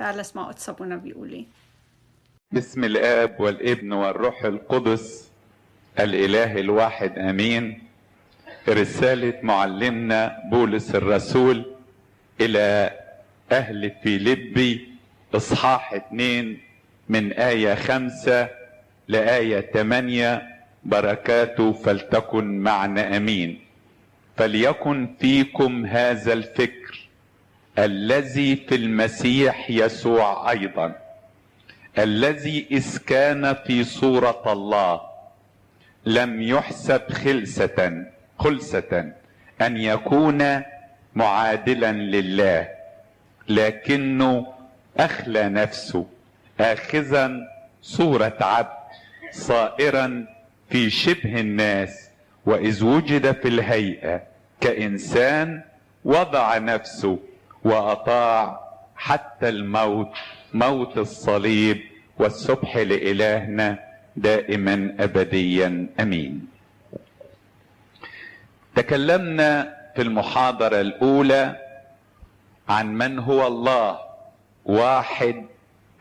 تعال اسمع قدس ابونا بيقول ايه. بسم الآب والابن والروح القدس الإله الواحد آمين. رسالة معلمنا بولس الرسول إلى أهل فيليبي إصحاح 2 من آية 5 لآية 8. بركاته فلتكن معنا آمين. فليكن فيكم هذا الفكر الذي في المسيح يسوع أيضا، الذي إذ كان في صورة الله لم يحسب خلسة أن يكون معادلا لله، لكنه أخلى نفسه آخذا صورة عبد صائرا في شبه الناس، وإذ وجد في الهيئة كإنسان وضع نفسه وأطاع حتى الموت، موت الصليب، والسبح لإلهنا دائما أبديا أمين. تكلمنا في المحاضرة الأولى عن من هو الله واحد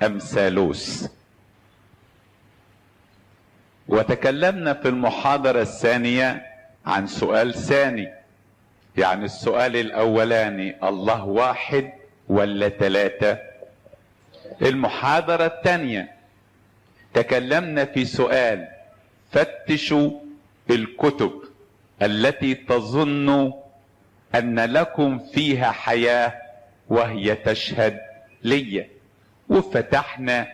أم ثالوث، وتكلمنا في المحاضرة الثانية عن سؤال ثاني، يعني السؤال الأولاني الله واحد ولا ثلاثة. المحاضرة الثانية تكلمنا في سؤال فتشوا الكتب التي تظن أن لكم فيها حياة وهي تشهد لي، وفتحنا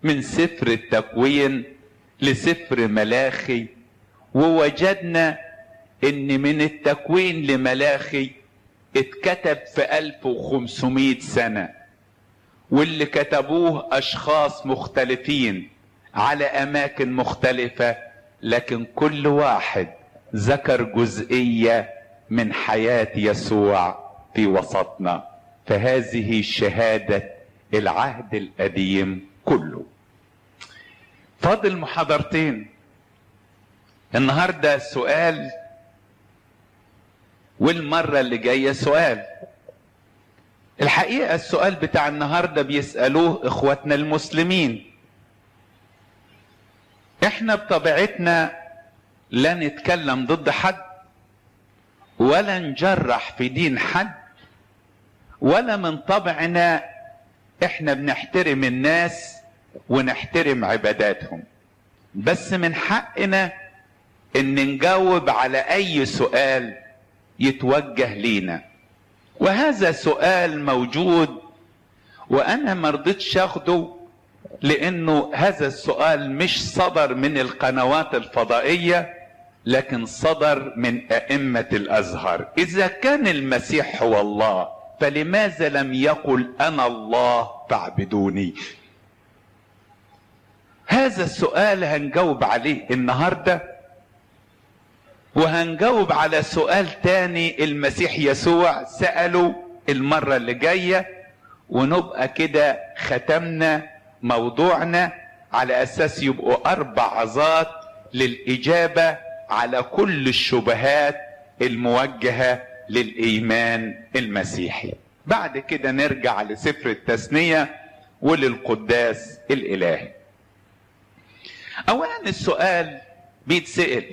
من سفر التكوين لسفر ملاخي، ووجدنا ان من التكوين لملاخي اتكتب في 1500 سنة، واللي كتبوه اشخاص مختلفين على اماكن مختلفة، لكن كل واحد ذكر جزئية من حياة يسوع في وسطنا. فهذه شهادة العهد القديم كله. فاضل محاضرتين، النهاردة سؤال والمرة اللي جاية سؤال. الحقيقة السؤال بتاع النهاردة بيسألوه اخواتنا المسلمين. احنا بطبيعتنا لا نتكلم ضد حد، ولا نجرح في دين حد، ولا من طبعنا احنا بنحترم الناس ونحترم عباداتهم، بس من حقنا ان نجاوب على اي سؤال يتوجه لينا. وهذا سؤال موجود، وانا مرضتش اخده لانه هذا السؤال مش صدر من القنوات الفضائية، لكن صدر من ائمة الازهر. اذا كان المسيح هو الله فلماذا لم يقل انا الله فاعبدوني؟ هذا السؤال هنجاوب عليه النهاردة، وهنجاوب على سؤال تاني المسيح يسوع سأله المرة اللي جاية، ونبقى كده ختمنا موضوعنا على اساس يبقوا 4 عظات للإجابة على كل الشبهات الموجهة للإيمان المسيحي. بعد كده نرجع لسفر التثنية وللقداس الإلهي. اولا السؤال بيتسأل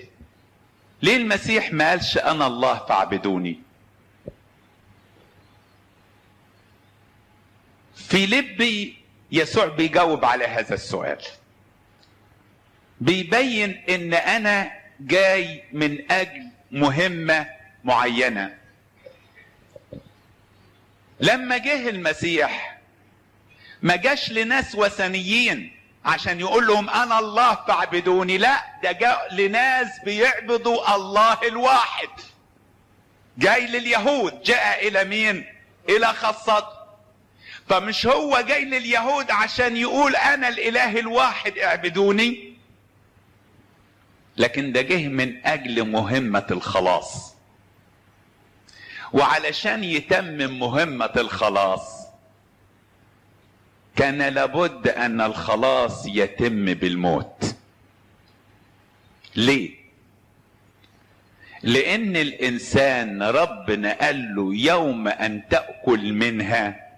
ليه المسيح ما قالش انا الله فاعبدوني؟ فيليبي يسوع بيجاوب على هذا السؤال، بيبين ان انا جاي من اجل مهمة معينة. لما جه المسيح ما جاش لناس وثنيين عشان يقول لهم انا الله فاعبدوني، لا، ده جاء لناس بيعبدوا الله الواحد. جاي لليهود، جاء الى مين؟ الى خاصته. فمش هو جاي لليهود عشان يقول انا الاله الواحد اعبدوني، لكن ده جه من اجل مهمة الخلاص. وعلشان يتمم مهمة الخلاص كان لابد ان الخلاص يتم بالموت. ليه؟ لان الانسان ربنا قال له يوم ان تأكل منها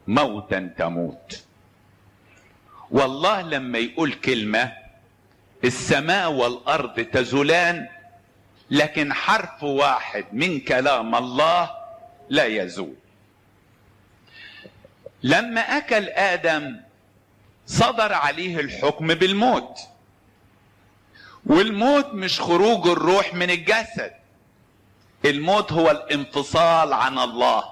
موتا تموت. والله لما يقول كلمة السماء والأرض تزولان، لكن حرف واحد من كلام الله لا يزول. لما أكل آدم صدر عليه الحكم بالموت، والموت مش خروج الروح من الجسد، الموت هو الانفصال عن الله.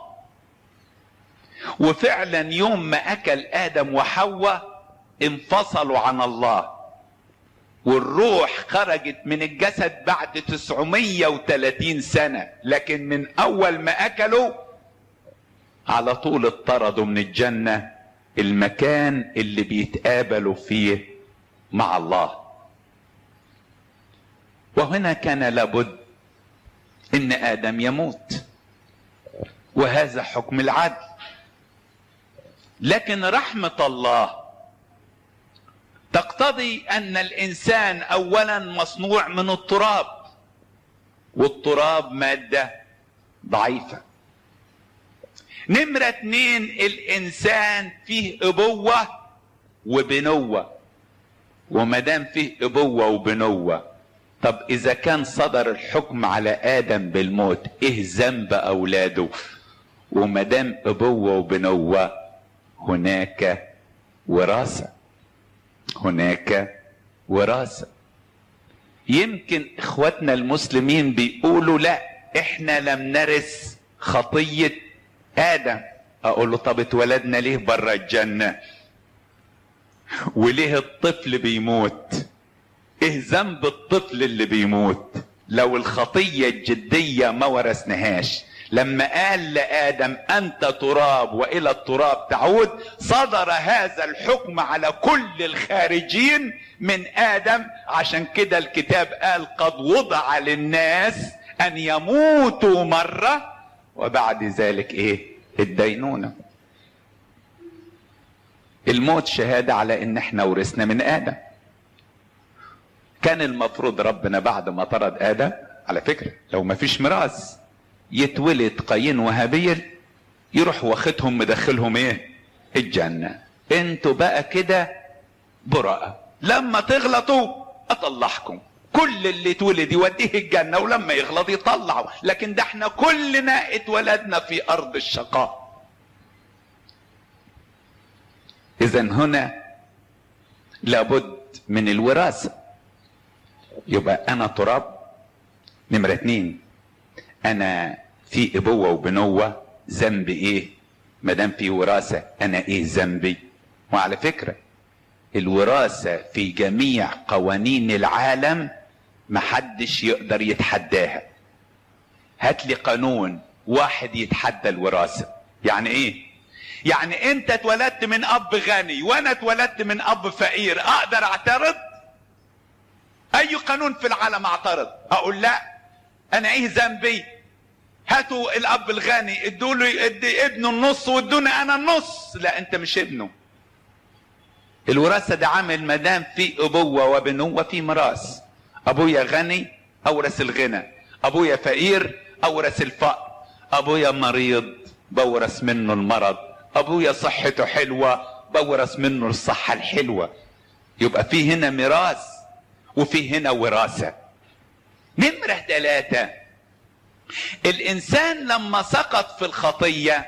وفعلا يوم ما أكل آدم وحواء انفصلوا عن الله، والروح خرجت من الجسد بعد 930 سنة، لكن من أول ما أكلوا على طول اطردوا من الجنة، المكان اللي بيتقابلوا فيه مع الله. وهنا كان لابد ان ادم يموت، وهذا حكم العدل. لكن رحمة الله تقتضي ان الانسان اولا مصنوع من التراب، والتراب مادة ضعيفة. نمرة 2، الانسان فيه ابوة وبنوة، ومادام فيه ابوة وبنوة، طب اذا كان صدر الحكم على ادم بالموت، ايه ذنب اولاده؟ ومادام ابوة وبنوة هناك وراثة، هناك وراثة. يمكن اخواتنا المسلمين بيقولوا لا احنا لم نرث خطية ادم. اقول له طب اتولدنا ليه بره الجنة؟ وليه الطفل بيموت؟ ايه ذنب الطفل اللي بيموت لو الخطية الجدية ما ورثناهاش؟ لما قال لآدم انت تراب والى التراب تعود، صدر هذا الحكم على كل الخارجين من آدم. عشان كده الكتاب قال قد وضع للناس ان يموتوا مرة وبعد ذلك ايه؟ الدينونة. الموت شهادة على ان احنا ورثنا من آدم. كان المفروض ربنا بعد ما طرد آدم، على فكرة لو ما فيش ميراث، يتولد قايين وهابيل، يروح واخدهم مدخلهم ايه؟ الجنة. انتوا بقى كده براءة، لما تغلطوا اطلعكم. كل اللي اتولد يوديه الجنة، ولما يغلط يطلعوا. لكن ده احنا كلنا اتولدنا في ارض الشقاء. اذا هنا لابد من الوراثة. يبقى انا تراب. نمرة 2، انا في ابوة وبنوة، ذنبي ايه؟ مادام في وراثة انا ايه ذنبي؟ وعلى فكرة الوراثة في جميع قوانين العالم محدش يقدر يتحداها. هات لي قانون واحد يتحدى الوراثة. يعني ايه؟ يعني انت اتولدت من اب غني وانا اتولدت من اب فقير، اقدر اعترض؟ اي قانون في العالم اعترض؟ اقول لا، انا ايه ذنبي؟ هاتوا الاب الغني ادوا له ابنه النص وادوني انا النص. لا، انت مش ابنه. الوراثه ده عامل مدام في ابوه وبنوه في ميراث. ابويا غني اورث الغنى، ابويا فقير اورث الفقر، ابويا مريض بورث منه المرض، ابويا صحته حلوه بورث منه الصحه الحلوه. يبقى في هنا ميراث وفي هنا وراثه. نمرة 3، الانسان لما سقط في الخطية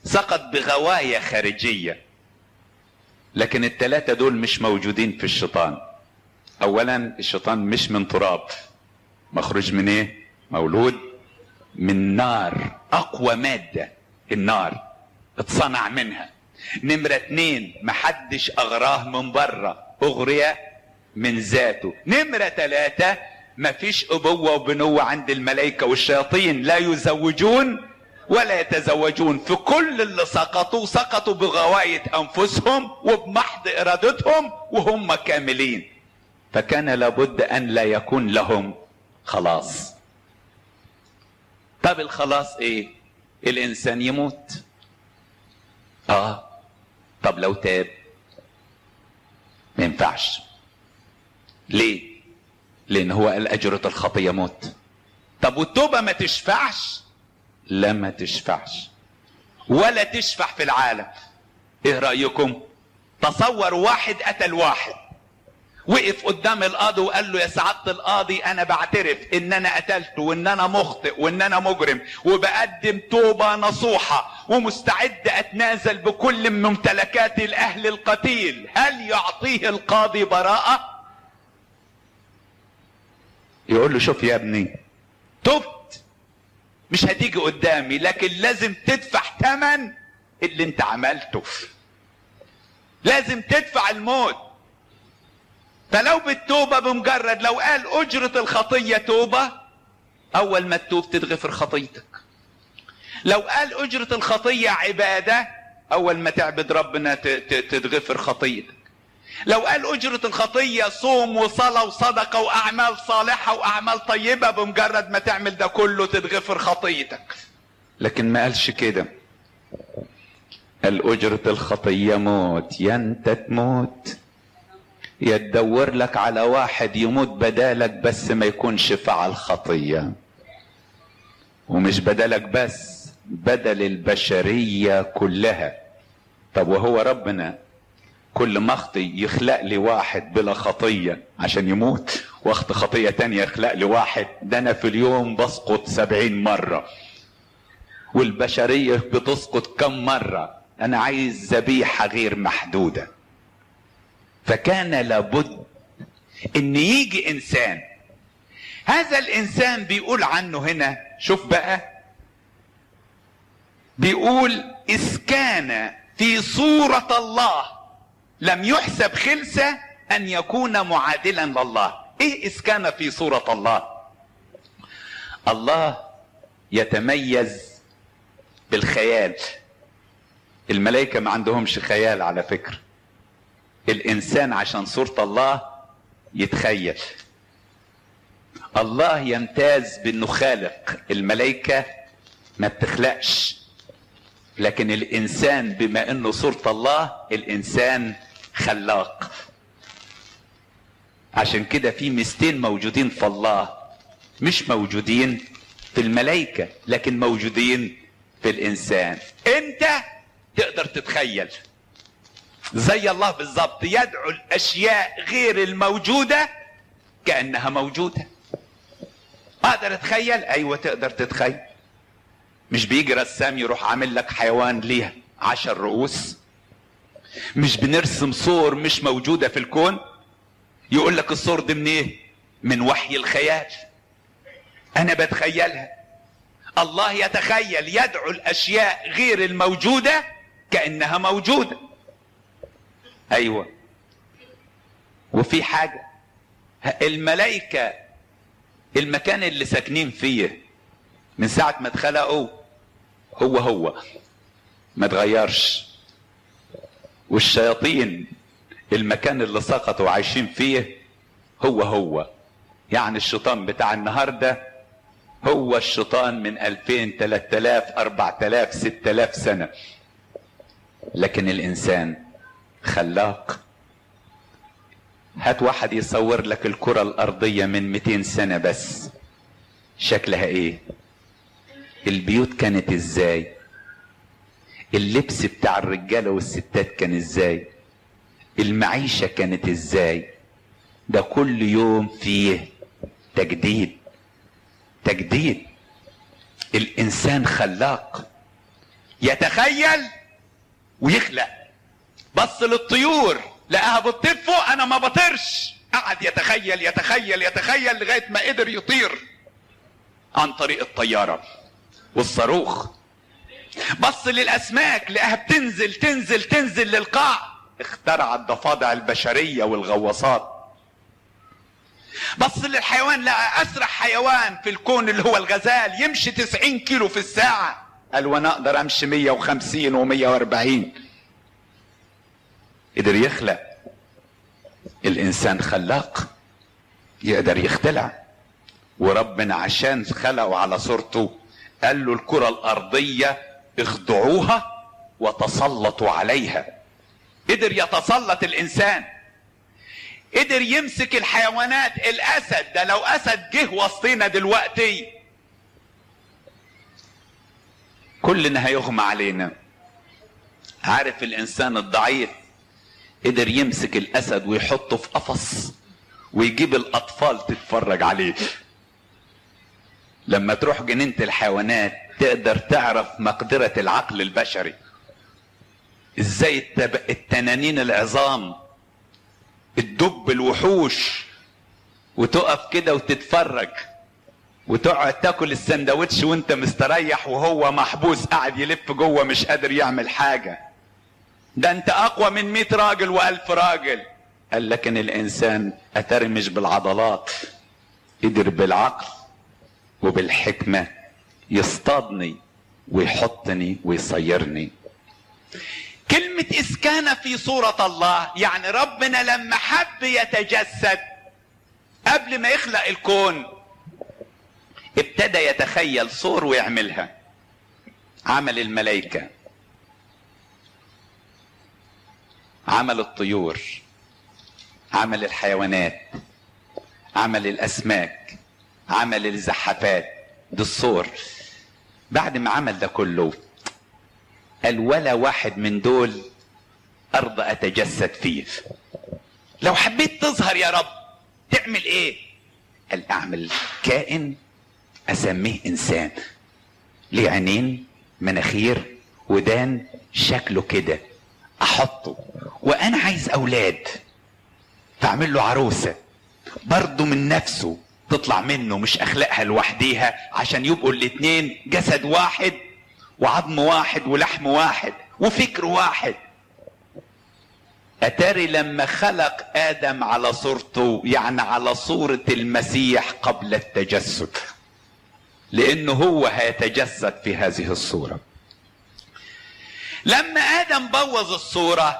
سقط بغواية خارجية، لكن الثلاثة دول مش موجودين في الشيطان. اولا الشيطان مش من تراب، مخرج من ايه؟ مولود من نار، اقوى مادة النار اتصنع منها. نمرة 2، محدش اغراه من بره، اغري من ذاته. نمرة 3، مفيش ابوة وبنوة عند الملائكة والشياطين، لا يزوجون ولا يتزوجون. في كل اللي سقطوا بغواية انفسهم وبمحض ارادتهم وهم كاملين، فكان لابد ان لا يكون لهم خلاص. طب الخلاص ايه؟ الانسان يموت. طب لو تاب ما ينفعش. ليه؟ لان هو قال اجرة الخطية موت. طب والتوبة ما تشفعش؟ لا ما تشفعش. ولا تشفع في العالم. ايه رأيكم؟ تصور واحد قتل واحد، وقف قدام القاضي وقال له يا سعادة القاضي انا بعترف ان انا قتلته وان انا مخطئ وان انا مجرم، وبقدم توبة نصوحة ومستعد اتنازل بكل من ممتلكاتي لاهل القتيل. هل يعطيه القاضي براءة؟ يقول له شوف يا ابني، تبت مش هتيجي قدامي، لكن لازم تدفع ثمن اللي انت عملته، لازم تدفع الموت. فلو بالتوبة بمجرد لو قال اجرة الخطية توبة، اول ما تتوب تتغفر خطيتك. لو قال اجرة الخطية عبادة، اول ما تعبد ربنا تتغفر خطيتك. لو قال اجرة الخطية صوم وصلاة وصدقة واعمال صالحة واعمال طيبة، بمجرد ما تعمل ده كله تتغفر خطيتك. لكن ما قالش كده، قال اجرة الخطية موت، يا انت تموت يا تدور لك على واحد يموت بدالك بس ما يكونش فعل خطية. ومش بدالك بس، بدل البشرية كلها. طب وهو ربنا كل ما اخطي يخلق لي واحد بلا خطية عشان يموت، واخطي خطية تانية يخلق لي واحد؟ ده انا في اليوم بسقط 70 مرة، والبشرية بتسقط كم مرة؟ انا عايز ذبيحة غير محدودة. فكان لابد ان يجي انسان، هذا الانسان بيقول عنه هنا، شوف بقى، بيقول اذ كان في صورة الله لم يحسب خلسة ان يكون معادلا لله. ايه اذ كان في صورة الله؟ الله يتميز بالخيال. الملائكة ما عندهمش خيال على فكرة. الانسان عشان صورة الله يتخيل. الله يمتاز بانه خالق، الملائكة ما بتخلقش. لكن الانسان بما انه صورة الله، الانسان خلاق. عشان كده في ميزتين موجودين في الله مش موجودين في الملائكة، لكن موجودين في الانسان. انت تقدر تتخيل زي الله بالظبط، يدعو الاشياء غير الموجودة كأنها موجودة. اقدر اتخيل؟ ايوه تقدر تتخيل. مش بيجي رسام يروح عامل لك حيوان ليه 10 رؤوس؟ مش بنرسم صور مش موجودة في الكون؟ يقول لك الصور دي من ايه؟ من وحي الخيال. انا بتخيلها. الله يتخيل، يدعو الاشياء غير الموجودة كأنها موجودة. ايوه. وفي حاجة، الملائكة المكان اللي ساكنين فيه من ساعة ما اتخلقوا هو ما اتغيرش. والشياطين المكان اللي سقطوا عايشين فيه هو يعني الشيطان بتاع النهاردة هو الشيطان من 2000 3000 4000 6000 سنة. لكن الانسان خلاق. هات واحد يصور لك الكرة الارضية من 200 سنة بس، شكلها ايه؟ البيوت كانت ازاي؟ اللبس بتاع الرجالة والستات كان ازاي؟ المعيشة كانت ازاي؟ ده كل يوم فيه تجديد. الانسان خلاق، يتخيل ويخلق. بص للطيور لقاها بتطير فوق، انا ما بطيرش. قعد يتخيل لغاية ما قدر يطير عن طريق الطيارة والصاروخ. بص للاسماك لقاها بتنزل للقاع، اخترع الضفادع البشرية والغواصات. بص للحيوان لقى اسرع حيوان في الكون اللي هو الغزال يمشي 90 كيلو في الساعة، قال وانا اقدر امشي 150 و140. قدر يخلق. الانسان خلاق، يقدر يختلع. وربنا عشان خلقه على صورته قال له الكرة الارضية اخضعوها وتسلطوا عليها. قدر يتسلط الانسان، قدر يمسك الحيوانات. الاسد ده لو اسد جه وسطينا دلوقتي كلنا هيغمى علينا. عارف الانسان الضعيف قدر يمسك الاسد ويحطه في قفص ويجيب الاطفال تتفرج عليه. لما تروح جنينة الحيوانات تقدر تعرف مقدرة العقل البشري، ازاي التنانين العظام، الدب، الوحوش، وتقف كده وتتفرج وتقعد تاكل السندوتش وانت مستريح وهو محبوس قاعد يلف جوه مش قادر يعمل حاجة. ده انت اقوى من 100 راجل و1000 راجل. قال لكن الانسان اتاري مش بالعضلات، قدر بالعقل وبالحكمة يصطادني ويحطني ويصيرني. كلمة إذ كان في صورة الله يعني ربنا لما حب يتجسد قبل ما يخلق الكون ابتدى يتخيل صور ويعملها. عمل الملائكة، عمل الطيور، عمل الحيوانات، عمل الأسماك، عمل الزحافات. دي الصور. بعد ما عمل ده كله قال ولا واحد من دول أرضى أتجسد فيه. لو حبيت تظهر يا رب تعمل ايه؟ قال اعمل كائن اسميه انسان، ليه عينين، مناخير، ودان، شكله كده، احطه. وانا عايز اولاد فاعمل له عروسة برضه من نفسه تطلع منه، مش اخلقها لوحديها، عشان يبقوا الاتنين جسد واحد وعظم واحد ولحم واحد وفكر واحد. اتاري لما خلق ادم على صورته يعني على صورة المسيح قبل التجسد، لانه هو هيتجسد في هذه الصورة. لما ادم بوظ الصورة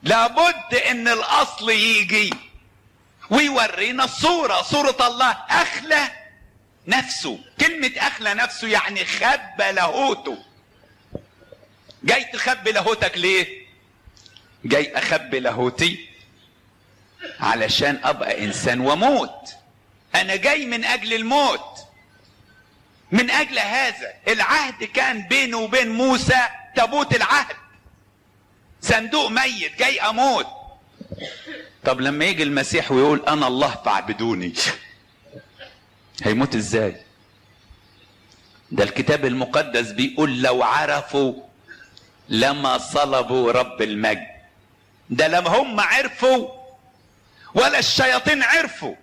لابد ان الاصل يجي ويورينا الصورة، صورة الله. اخلى نفسه، كلمة اخلى نفسه يعني خبى لاهوته. جاي تخبي لاهوتك ليه؟ جاي اخبي لاهوتي علشان ابقى انسان وموت. انا جاي من اجل الموت. من اجل هذا العهد كان بينه وبين موسى تابوت العهد، صندوق ميت، جاي اموت. طب لما يجي المسيح ويقول انا الله فاعبدوني، هيموت ازاي؟ ده الكتاب المقدس بيقول لو عرفوا لما صلبوا رب المجد. ده لما هم عرفوا ولا الشياطين عرفوا.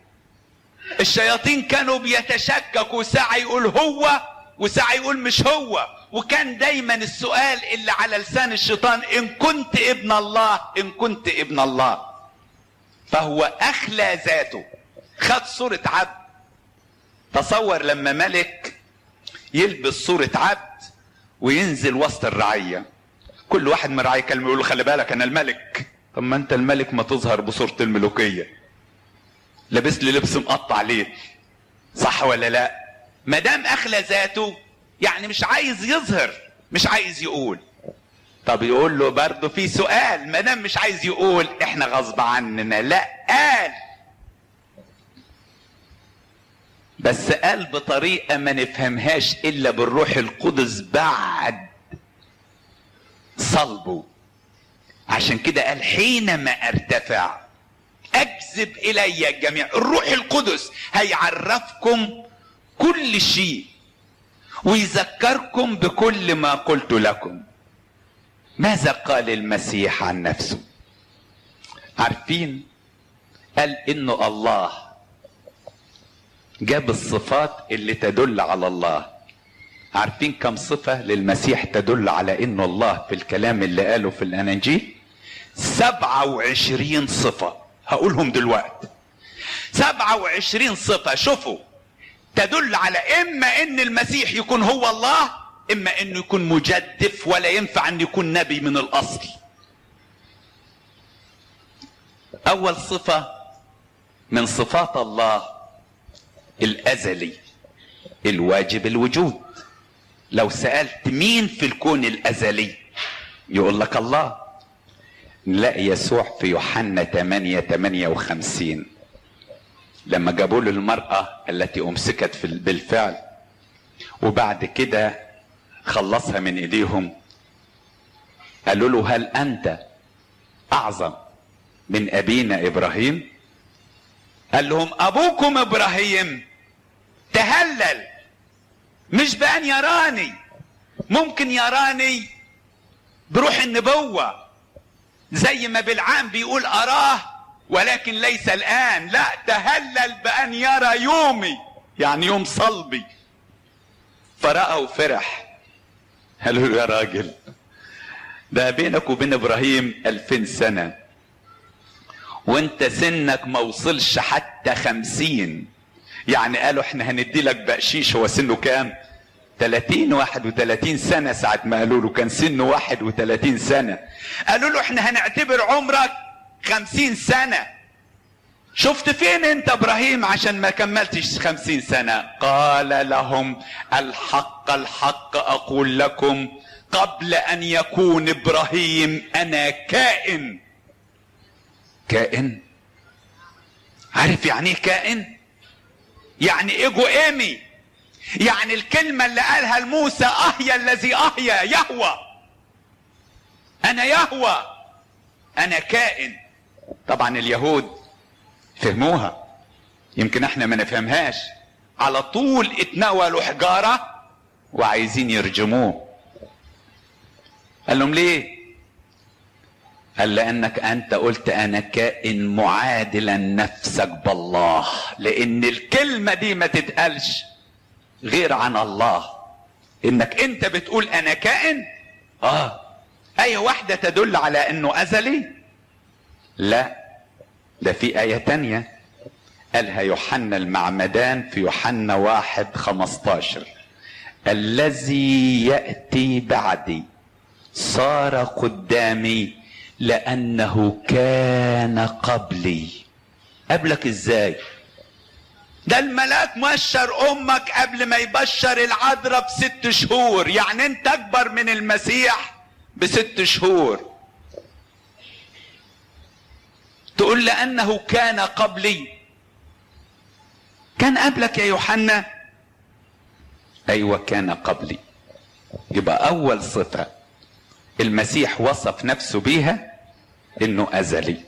الشياطين كانوا بيتشككوا، ساعة يقول هو وساعة يقول مش هو، وكان دايما السؤال اللي على لسان الشيطان ان كنت ابن الله، ان كنت ابن الله. فهو اخلى ذاته، خد صورة عبد. تصور لما ملك يلبس صورة عبد وينزل وسط الرعية، كل واحد من الرعية كلمة يقول له خلي بالك انا الملك. طب ما انت الملك ما تظهر بصورة الملوكية، لابس لي لبس مقطع ليه؟ صح ولا لا؟ ما دام اخلى ذاته يعني مش عايز يظهر، مش عايز يقول. طب يقول له برضه في سؤال، ما دام مش عايز يقول احنا غصب عننا. لا، قال، بس قال بطريقة ما نفهمهاش الا بالروح القدس بعد صلبه. عشان كده قال حينما ارتفع اجذب الي الجميع. الروح القدس هيعرفكم كل شيء ويذكركم بكل ما قلت لكم. ماذا قال المسيح عن نفسه؟ عارفين؟ قال انه الله جاب الصفات اللي تدل على الله. عارفين كم صفة للمسيح تدل على انه الله في الكلام اللي قاله في الاناجيل؟ 27 صفة هقولهم دلوقتي. 27 صفة شوفوا تدل على اما ان المسيح يكون هو الله، اما انه يكون مجدف ولا ينفع ان يكون نبي من الاصل. اول صفة من صفات الله الازلي الواجب الوجود. لو سألت مين في الكون الازلي يقول لك الله. نلاقي يسوع في يوحنا 8:58 لما جابوا له المرأة التي امسكت بالفعل، وبعد كده خلصها من ايديهم قالوا له هل انت اعظم من ابينا ابراهيم؟ قال لهم ابوكم ابراهيم تهلل مش بان يراني، ممكن يراني بروح النبوة زي ما بالعام بيقول اراه ولكن ليس الان، لا تهلل بان يرى يومي، يعني يوم صلبي. فرأى وفرح. قالوا له يا راجل ده بينك وبين ابراهيم 2000 سنة وانت سنك ما وصلش حتى 50. يعني قالوا احنا هندي لك بقشيش. هو سنه كام؟ 31 سنة. ساعة ما قالوا له كان سنه 31 سنة. قالوا له احنا هنعتبر عمرك 50 سنة. شفت فين انت ابراهيم عشان ما كملتش 50 سنة؟ قال لهم الحق الحق اقول لكم قبل ان يكون ابراهيم انا كائن. كائن؟ عارف يعني ايه كائن؟ يعني ايجو ايمي، يعني الكلمة اللي قالها لموسى اهيا الذي اهيا يهوى، انا يهوى، انا كائن. طبعا اليهود فهموها، يمكن احنا ما نفهمهاش. على طول اتناولوا حجارة وعايزين يرجموه. قال لهم ليه؟ قال لانك انت قلت انا كائن معادلا نفسك بالله، لان الكلمة دي ما تتقالش غير عن الله. انك انت بتقول انا كائن، اي واحدة تدل على انه ازلي؟ لا، ده في آية تانية قالها يوحنا المعمدان في يوحنا 1:15 الذي يأتي بعدي صار قدامي لأنه كان قبلي. قبلك ازاي؟ ده الملاك مبشر امك قبل ما يبشر العذراء ب6 شهور، يعني انت اكبر من المسيح ب6 شهور. تقول لأنه كان قبلي. كان قبلك يا يوحنا؟ ايوه كان قبلي. يبقى اول صفة المسيح وصف نفسه بيها انه ازلي.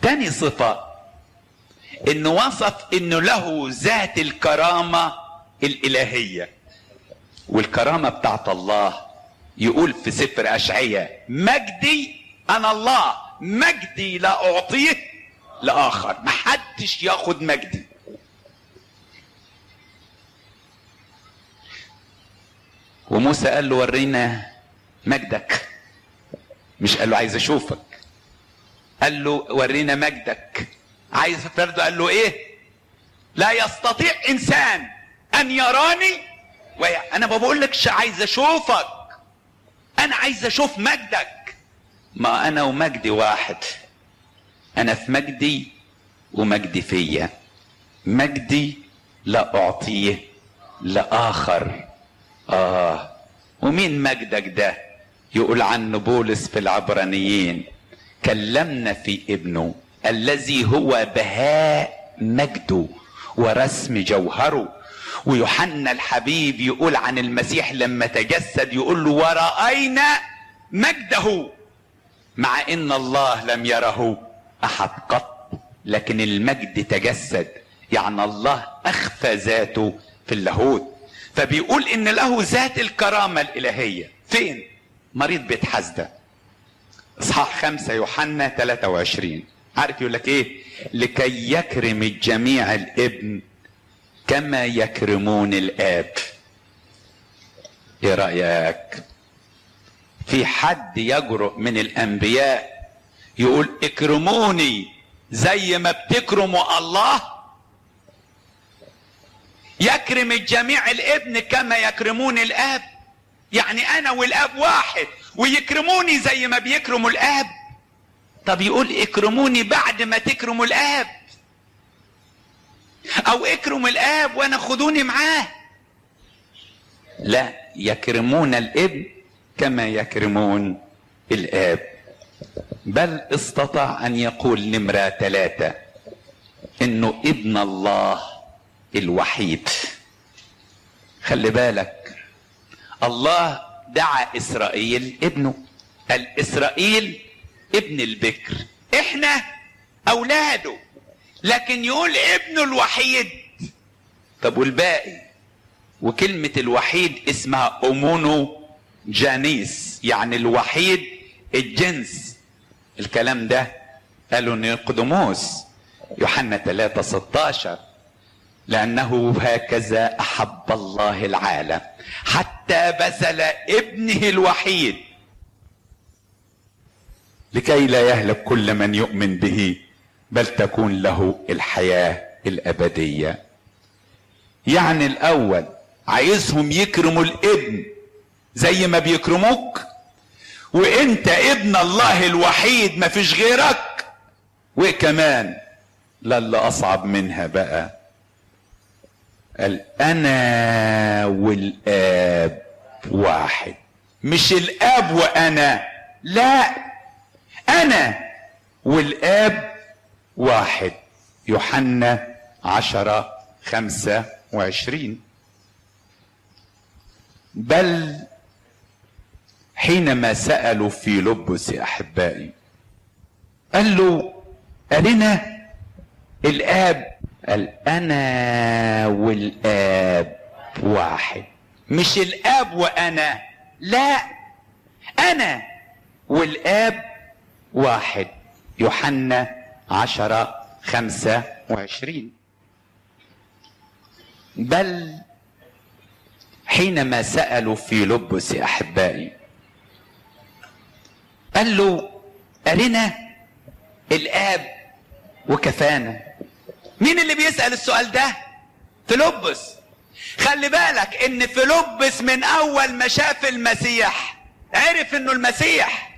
تاني صفة انه وصف انه له ذات الكرامة الالهية. والكرامة بتاعت الله يقول في سفر اشعياء مجدي انا الله مجدي لا اعطيه لاخر، محدش ياخد مجدي. وموسى قال له ورينا مجدك، مش قال له عايز اشوفك، قال له ورينا مجدك. عايز فرده قال له ايه؟ لا يستطيع انسان ان يراني انا ما بقولكش عايز اشوفك، انا عايز اشوف مجدك. ما انا ومجدي واحد، انا في مجدي ومجدي فيا. مجدي لا اعطيه لاخر. ومين مجدك ده؟ يقول عنه بولس في العبرانيين كلمنا في ابنه الذي هو بهاء مجده ورسم جوهره. ويوحنا الحبيب يقول عن المسيح لما تجسد يقول له ورأينا مجده، مع ان الله لم يره احد قط، لكن المجد تجسد، يعني الله اخفى ذاته في اللاهوت. فبيقول ان له ذات الكرامة الالهية. فين؟ مريض بيت حسدة اصحاح 5 يوحنا 23. عارف يقول لك ايه؟ لكي يكرم الجميع الابن كما يكرمون الاب. ايه رأيك؟ في حد يجرؤ من الانبياء يقول اكرموني زي ما بتكرموا الله؟ يكرم الجميع الابن كما يكرمون الاب، يعني انا والاب واحد ويكرموني زي ما بيكرموا الاب. طب يقول اكرموني بعد ما تكرموا الاب، او اكرموا الاب وانا خدوني معاه. لا، يكرمون الابن كما يكرمون الاب. بل استطاع ان يقول نمرة 3 انه ابن الله الوحيد. خلي بالك، الله دعا اسرائيل ابنه، قال اسرائيل ابن البكر، احنا اولاده، لكن يقول ابنه الوحيد. طب والباقي؟ وكلمة الوحيد اسمها امونو جانيس، يعني الوحيد الجنس. الكلام ده قالوا نيقوديموس يوحنا 3:16، لأنه هكذا أحب الله العالم حتى بذل ابنه الوحيد لكي لا يهلك كل من يؤمن به بل تكون له الحياة الأبدية. يعني الأول عايزهم يكرموا الابن زي ما بيكرموك، وانت ابن الله الوحيد ما فيش غيرك. وكمان لا اللي أصعب منها بقى، قال انا والاب واحد. مش الاب وانا، لا، انا والاب واحد. يوحنا 10:25. بل حينما سألوا فيلبس يا احبائي قال له أرنا الاب، قال انا والاب واحد. مش الاب وانا، لا، انا والاب واحد. يوحنا 10:25. بل حينما سألوا فيلبس يا احبائي قال له أرنا الاب وكفانا. مين اللي بيسأل السؤال ده؟ فيلبس. خلي بالك ان فيلبس من اول ما شاف المسيح عرف انه المسيح.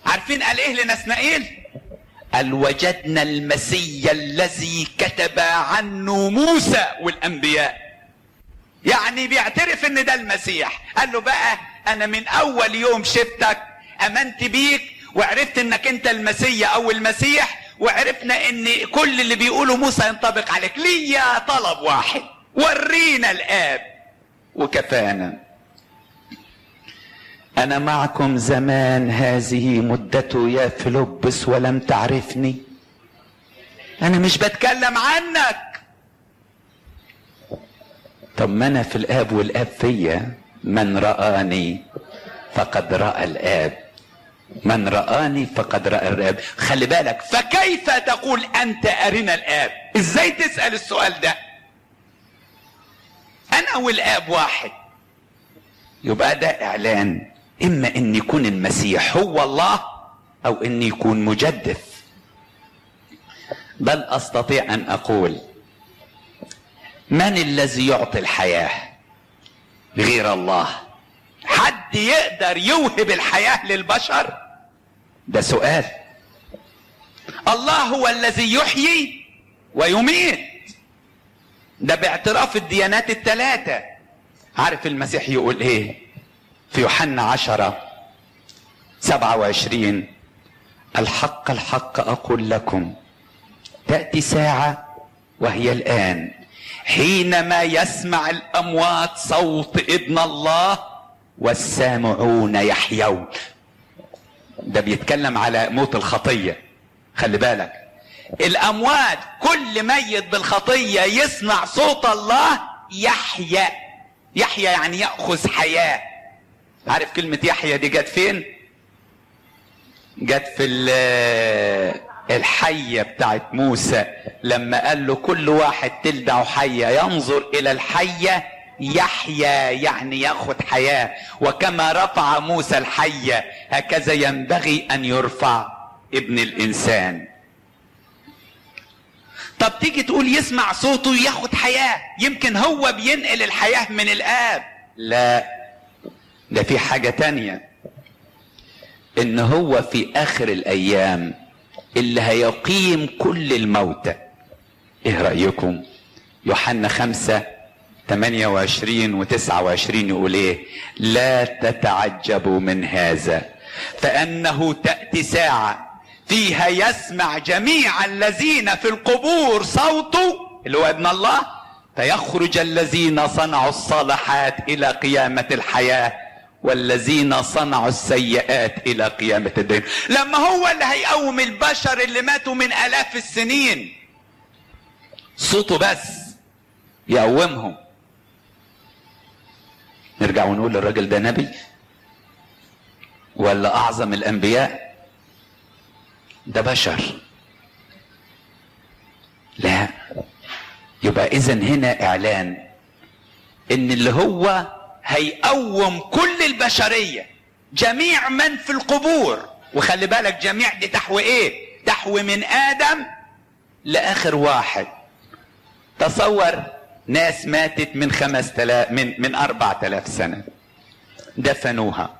عارفين قال ايه لنسنائيل؟ قال وجدنا المسيح الذي كتب عنه موسى والانبياء. يعني بيعترف ان ده المسيح. قال له بقى انا من اول يوم شفتك امنت بيك وعرفت انك انت المسيح او المسيح، وعرفنا ان كل اللي بيقوله موسى ينطبق عليك. ليا طلب واحد، ورينا الاب وكفانا. انا معكم زمان هذه مدته يا فيلبس ولم تعرفني. انا مش بتكلم عنك. طب ما انا في الاب والاب فيا. من رآني فقد رأى الاب، من رآني فقد رأى الاب. خلي بالك، فكيف تقول انت ارنا الاب؟ ازاي تسأل السؤال ده؟ انا والاب واحد. يبقى ده اعلان اما ان يكون المسيح هو الله او ان يكون مجدف. بل استطيع ان اقول من الذي يعطي الحياة غير الله؟ حد يقدر يوهب الحياة للبشر؟ ده سؤال. الله هو الذي يحيي ويميت، ده باعتراف الديانات الثلاثة. عارف المسيح يقول ايه في يوحنا 10:27؟ الحق الحق اقول لكم تأتي ساعة وهي الآن حينما يسمع الأموات صوت ابن الله والسامعون يحيون. ده بيتكلم على موت الخطية. خلي بالك، الأموات كل ميت بالخطية يسمع صوت الله يحيا. يحيا يعني يأخذ حياة. عارف كلمة يحيا دي جت فين؟ جت في الحية بتاعت موسى لما قال له كل واحد تلدع حية ينظر إلى الحية يحيا، يعني ياخد حياة. وكما رفع موسى الحية هكذا ينبغي أن يرفع ابن الإنسان. طب تيجي تقول يسمع صوته ياخد حياة، يمكن هو بينقل الحياة من الآب. لا، ده في حاجة تانية، إن هو في آخر الأيام اللي هيقيم كل الموتى. إيه رأيكم؟ يوحنا 5:28 و29 يقول ايه؟ لا تتعجبوا من هذا فانه تأتي ساعة فيها يسمع جميع الذين في القبور صوته اللي هو ابن الله فيخرج الذين صنعوا الصالحات الى قيامة الحياة والذين صنعوا السيئات الى قيامة الدين. لما هو اللي هيقوم البشر اللي ماتوا من الاف السنين، صوته بس يقومهم، نرجع ونقول الراجل ده نبي ولا اعظم الانبياء؟ ده بشر. لا، يبقى اذا هنا اعلان ان اللي هو هيقوم كل البشرية، جميع من في القبور. وخلي بالك جميع دي تحوي ايه؟ تحوي من ادم لاخر واحد. تصور ناس ماتت من 5000 من 4000 سنة، دفنوها،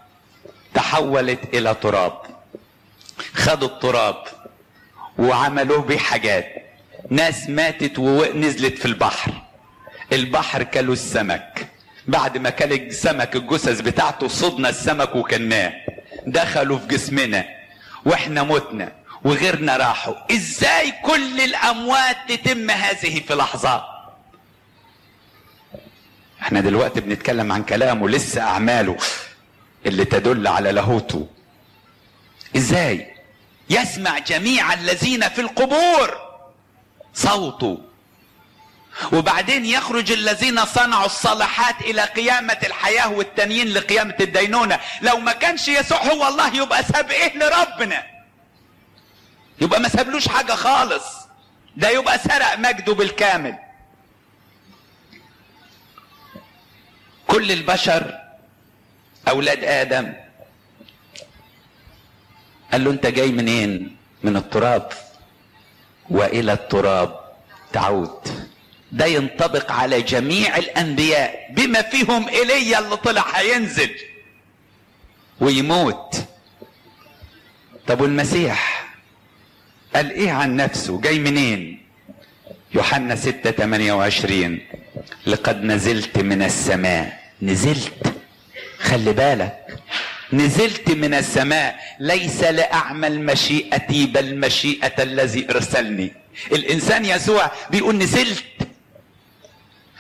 تحولت الى تراب، خدوا التراب وعملوه بيه حاجات. ناس ماتت ونزلت في البحر، البحر كلوا السمك، بعد ما كل السمك الجثث بتاعته صدنا السمك وكلناه، دخلوا في جسمنا واحنا متنا وغيرنا راحوا. ازاي كل الاموات تتم هذه في لحظات؟ احنا دلوقتي بنتكلم عن كلامه، لسه اعماله اللي تدل على لاهوته. ازاي يسمع جميع الذين في القبور صوته، وبعدين يخرج الذين صنعوا الصالحات الى قيامة الحياة والتانيين لقيامة الدينونة؟ لو ما كانش يسوع هو الله يبقى ساب ايه لربنا؟ يبقى ما سابلوش حاجة خالص، ده يبقى سرق مجده بالكامل. كل البشر اولاد ادم. قال له انت جاي منين؟ من التراب والى التراب تعود. ده ينطبق على جميع الانبياء بما فيهم ايليا اللي طلع هينزل ويموت. طب والمسيح قال ايه عن نفسه؟ جاي منين؟ يوحنا 6:28 لقد نزلت من السماء. نزلت، خلي بالك، نزلت من السماء ليس لأعمل مشيئتي بل مشيئة الذي ارسلني. الانسان يسوع بيقول نزلت.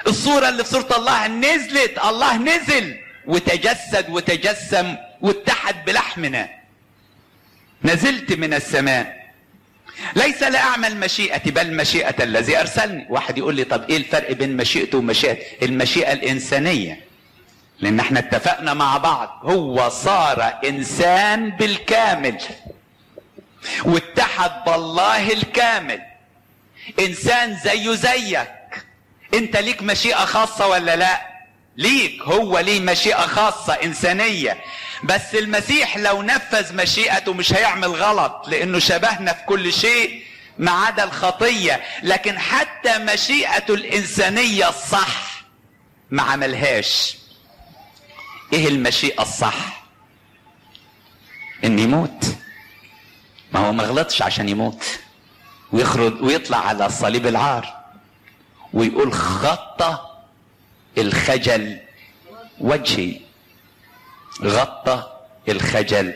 الصورة اللي في صورة الله نزلت، الله نزل وتجسد وتجسم واتحد بلحمنا. نزلت من السماء ليس لأعمل مشيئتي بل مشيئة الذي ارسلني. واحد يقول لي طب ايه الفرق بين مشيئته ومشيئة؟ المشيئة الانسانية، لان احنا اتفقنا مع بعض هو صار انسان بالكامل واتحد بالله الكامل. انسان زيه زيك، انت ليك مشيئة خاصة ولا لا؟ ليك، هو ليه مشيئة خاصة انسانية. بس المسيح لو نفذ مشيئته مش هيعمل غلط، لانه شبهنا في كل شيء ما عدا الخطية. لكن حتى مشيئته الانسانية الصح ما عملهاش. ايه المشيئة الصح؟ ان يموت. ما هو ما غلطش عشان يموت ويخرج ويطلع على الصليب العار ويقول غطى الخجل وجهي، غطى الخجل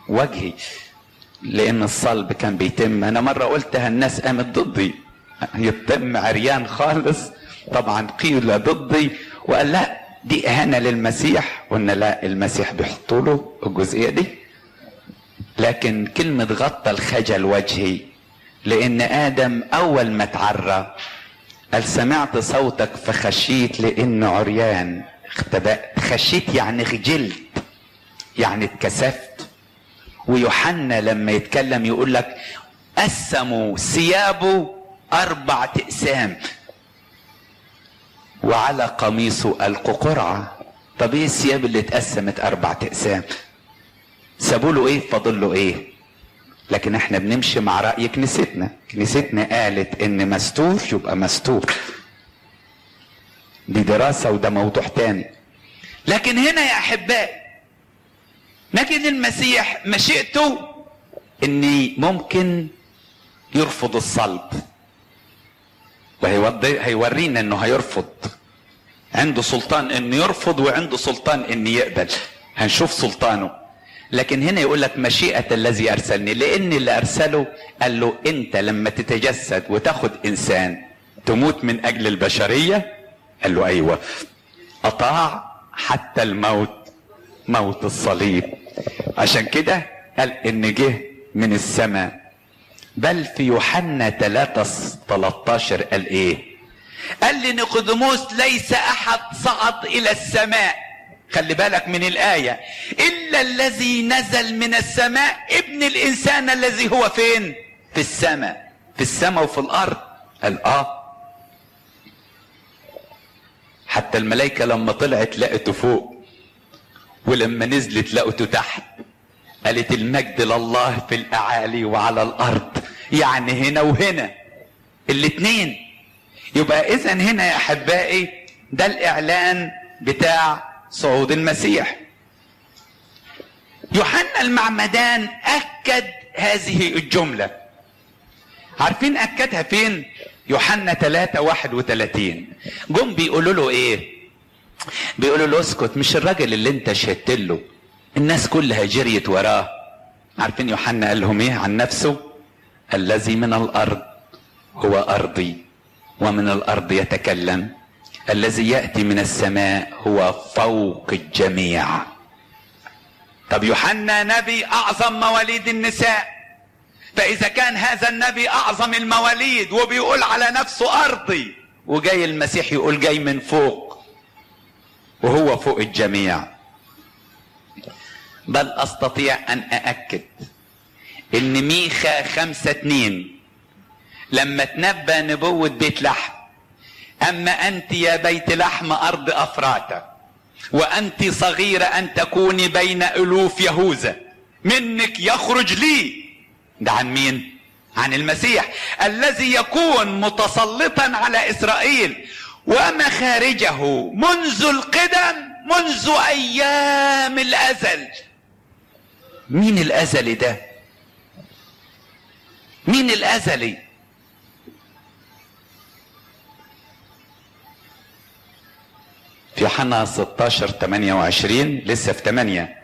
وجهي، لان الصلب كان بيتم. انا مرة قلتها الناس قامت ضدي، يتم عريان خالص، طبعا قيل ضدي وقال لا دي اهانة للمسيح. قلنا لا، المسيح بيحطوا له الجزئية دي. لكن كلمة غطى الخجل وجهي، لان ادم اول ما اتعرى قال سمعت صوتك فخشيت لانه عريان اختبأت. خشيت يعني خجلت، يعني اتكسفت. ويوحنا لما يتكلم يقول لك قسموا ثيابه 4 أقسام وعلى قميصه ألقوا قرعة. طب ايه الثياب اللي اتقسمت 4 أقسام؟ سابوا له ايه؟ فاضل له ايه؟ لكن احنا بنمشي مع رأي كنيستنا. كنيستنا قالت ان مستور يبقى مستور، دي دراسة وده موضوع تاني. لكن هنا يا احبائي نجد المسيح مشيئته ان ممكن يرفض الصلب، وهيورينا انه هيرفض. عنده سلطان انه يرفض وعنده سلطان انه يقبل، هنشوف سلطانه. لكن هنا يقول لك مشيئة الذي ارسلني، لان اللي ارسله قال له انت لما تتجسد وتاخد انسان تموت من اجل البشرية قال له ايوه، اطاع حتى الموت، موت الصليب. عشان كده قال ان جه من السماء. بل في يوحنا 3:13 قال ايه؟ قال لنيقوديموس ليس احد صعد الى السماء، خلي بالك من الآية، الا الذي نزل من السماء ابن الانسان الذي هو فين؟ في السماء. في السماء وفي الارض. قال حتى الملائكة لما طلعت لقته فوق، ولما نزلت لقته تحت. قالت المجد لله في الاعالي وعلى الارض، يعني هنا وهنا الاتنين. يبقى اذا هنا يا احبائي ده الاعلان بتاع صعود المسيح. يوحنا المعمدان اكد هذه الجملة. عارفين اكدها فين؟ يوحنا 3:31 جم بيقولوا له ايه؟ بيقولوا له اسكت، مش الراجل اللي انت شهدت له الناس كلها جريت وراه. عارفين يوحنا قال لهم ايه عن نفسه؟ الذي من الارض هو ارضي ومن الارض يتكلم، الذي ياتي من السماء هو فوق الجميع. طب يوحنا نبي اعظم مواليد النساء، فاذا كان هذا النبي اعظم المواليد وبيقول على نفسه ارضي، وجاي المسيح يقول جاي من فوق وهو فوق الجميع. بل استطيع ان اأكد ان ميخا 5:2 لما تنبأ نبوة بيت لحم، اما انت يا بيت لحم ارض افراته، وانت صغيرة ان تكوني بين الوف يهوذا، منك يخرج لي. ده عن مين؟ عن المسيح الذي يكون متسلطا على اسرائيل ومخارجه منذ القدم، منذ ايام الازل. مين الازلي ده؟ مين الازلي؟ في يوحنا 16:28 لسه في 8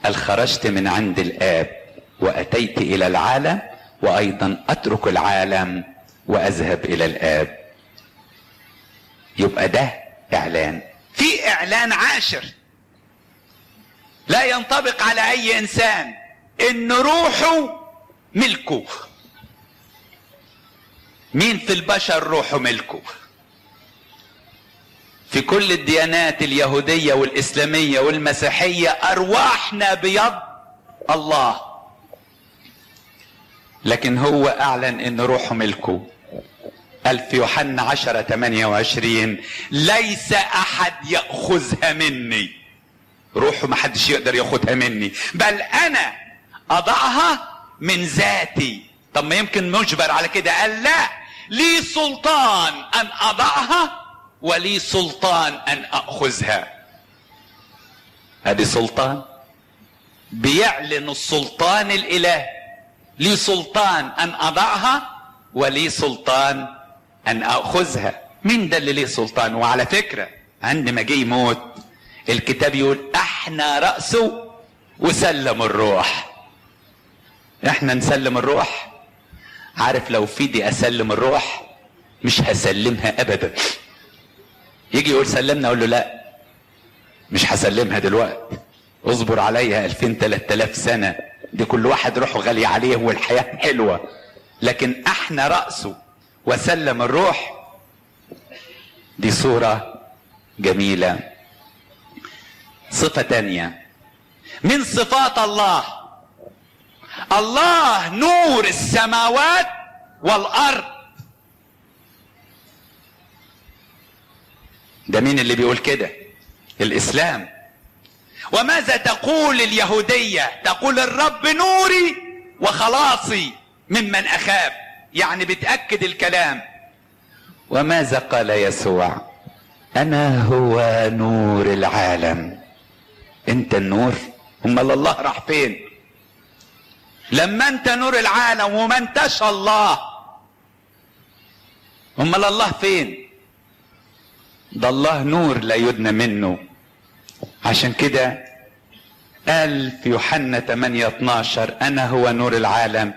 قال خرجت من عند الآب وأتيت إلى العالم وأيضا أترك العالم وأذهب إلى الآب. يبقى ده إعلان. في إعلان عاشر لا ينطبق على أي إنسان، إن روحه ملكه. مين في البشر روحه ملكه؟ في كل الديانات اليهودية والإسلامية والمسيحية أرواحنا بيد الله، لكن هو أعلن إن روحه ملكه. قال في يوحنا 10:28 ليس أحد يأخذها مني. روحه ما حدش يقدر ياخدها مني، بل أنا أضعها من ذاتي. طب ما يمكن مجبر على كده. قال لا، لي سلطان أن أضعها ولي سلطان ان اخذها. ادي سلطان بيعلن السلطان الاله. لي سلطان ان اضعها ولي سلطان ان اخذها. مين ده اللي ليه سلطان؟ وعلى فكرة عندما جه يموت الكتاب يقول احنا رأسه وسلم الروح. احنا نسلم الروح. عارف لو في دي اسلم الروح مش هسلمها ابدا. يجي يقول سلمنا، اقول له لا مش هسلمها دلوقتي، اصبر عليها 2000-3000 سنة، دي كل واحد روحه غالية عليه والحياة حلوة. لكن احنا رأسه وسلم الروح، دي صورة جميلة. صفة تانية من صفات الله، الله نور السماوات والارض. ده مين اللي بيقول كده؟ الاسلام. وماذا تقول اليهودية؟ تقول الرب نوري وخلاصي ممن اخاف، يعني بتأكد الكلام. وماذا قال يسوع؟ انا هو نور العالم. انت النور؟ امال الله راح فين؟ لما انت نور العالم وما انتش الله، امال الله فين؟ ده الله نور لا يدنى منه. عشان كده قال في يوحنا 8:12 انا هو نور العالم،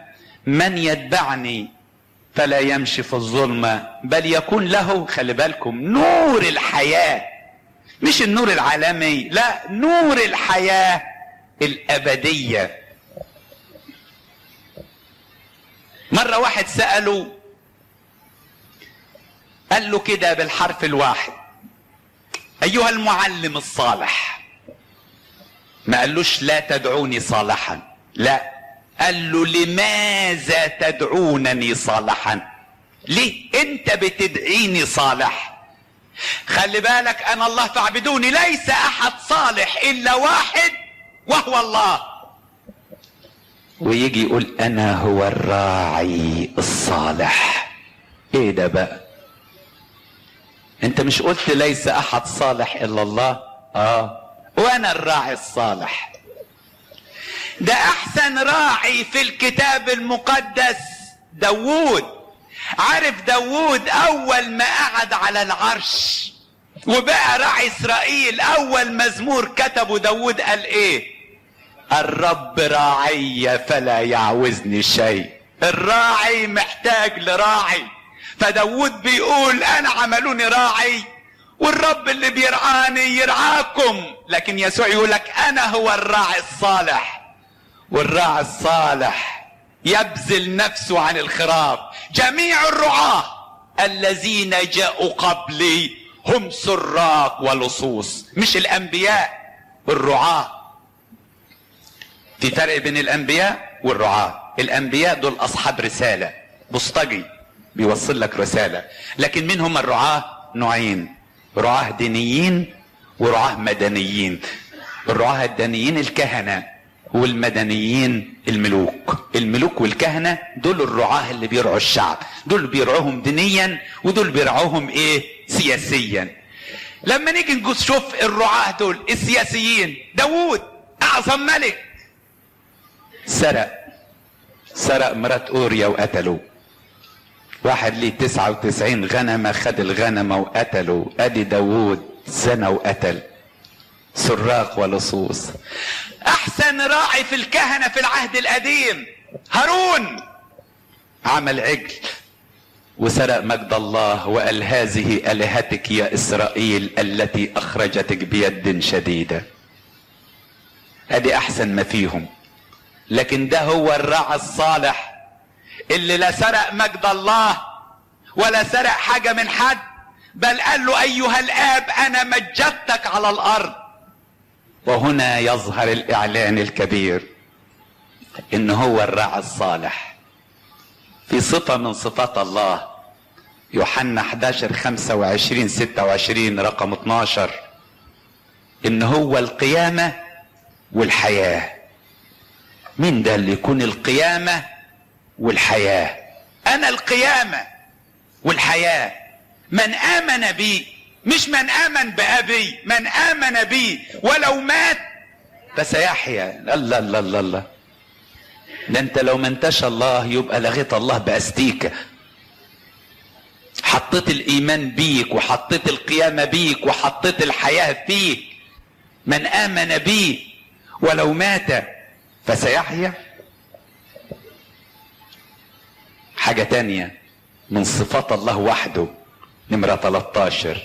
من يتبعني فلا يمشي في الظلمة بل يكون له، خلي بالكم، نور الحياة، مش النور العالمي، لا، نور الحياة الأبدية. مرة واحد سأله، قال له كده بالحرف الواحد: أيها المعلم الصالح. ما قالوش لا تدعوني صالحا، لا، قال له لماذا تدعونني صالحا؟ ليه انت بتدعيني صالح؟ خلي بالك، انا الله فاعبدوني، ليس احد صالح الا واحد وهو الله. ويجي يقول انا هو الراعي الصالح. ايه ده بقى؟ انت مش قلت ليس احد صالح الا الله؟ وانا الراعي الصالح. ده احسن راعي في الكتاب المقدس داوود. عارف داوود اول ما قعد على العرش وبقى راعي اسرائيل، اول مزمور كتبه داوود قال ايه؟ الرب راعي فلا يعوزني شيء. الراعي محتاج لراعي، فداوود بيقول انا عملوني راعي والرب اللي بيرعاني يرعاكم. لكن يسوع يقول لك انا هو الراعي الصالح، والراعي الصالح يبذل نفسه عن الخراف. جميع الرعاة الذين جاءوا قبلي هم سراق ولصوص، مش الانبياء، الرعاة. في فرق بين الانبياء والرعاة. الانبياء دول اصحاب رسالة، بوسطجي بيوصل لك رسالة. لكن مين هم الرعاة؟ نوعين: رعاة دينيين ورعاة مدنيين. الرعاة الدينيين الكهنة، والمدنيين الملوك. الملوك والكهنة دول الرعاة اللي بيرعوا الشعب، دول بيرعوهم دينيا ودول بيرعوهم ايه؟ سياسيا. لما نيجي نشوف الرعاة دول السياسيين، داوود اعظم ملك سرق مرات اوريا وقتلوه. واحد ليه 99 غنمة خد الغنمة وقتله. ادي داوود زنى وقتل، سراق ولصوص. احسن راعي في الكهنة في العهد القديم هارون، عمل عجل وسرق مجد الله وقال هذه آلهتك يا إسرائيل التي أخرجتك بيد شديدة. ادي احسن ما فيهم. لكن ده هو الراعي الصالح اللي لا سرق مجد الله ولا سرق حاجة من حد، بل قال له ايها الاب انا مجدتك على الارض. وهنا يظهر الاعلان الكبير ان هو الراعي الصالح في صفة من صفات الله. يوحنا 11:25-26 رقم 12، ان هو القيامة والحياة. مين ده اللي يكون القيامة والحياة؟ انا القيامة والحياة. من امن بي، مش من امن بابي، من امن بي ولو مات فسيحيا. الله الله الله الله. ده انت لو ما انتش الله يبقى لغيت الله باستيكة. حطيت الايمان بيك وحطيت القيامة بيك وحطيت الحياة فيك. من امن بي ولو مات فسيحيا. حاجة تانية من صفات الله وحده، نمرة 13،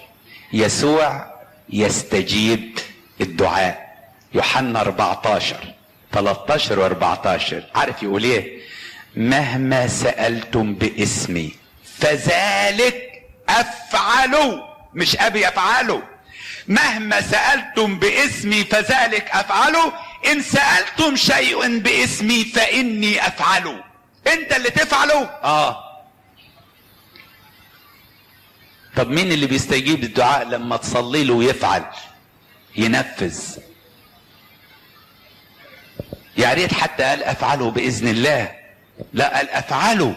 يسوع يستجيب الدعاء. يوحنا 14:13 و14. عارف يقول ايه؟ مهما سألتم باسمي فذلك افعلوا، مش ابي افعله. مهما سألتم باسمي فذلك افعلوا، ان سألتم شيء باسمي فاني افعله. انت اللي تفعله. طب مين اللي بيستجيب الدعاء لما تصلي له ويفعل ينفذ؟ يا ريت حتى قال افعله باذن الله، لا، قال افعله.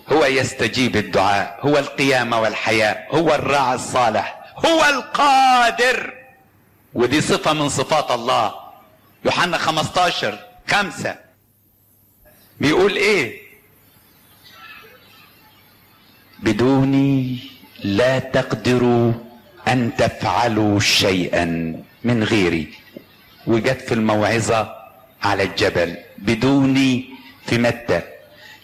هو يستجيب الدعاء، هو القيامة والحياة، هو الراعي الصالح، هو القادر. ودي صفة من صفات الله. يوحنا 15:5 بيقول ايه؟ بدوني لا تقدروا ان تفعلوا شيئا من غيري. وجت في الموعظة على الجبل بدوني في متى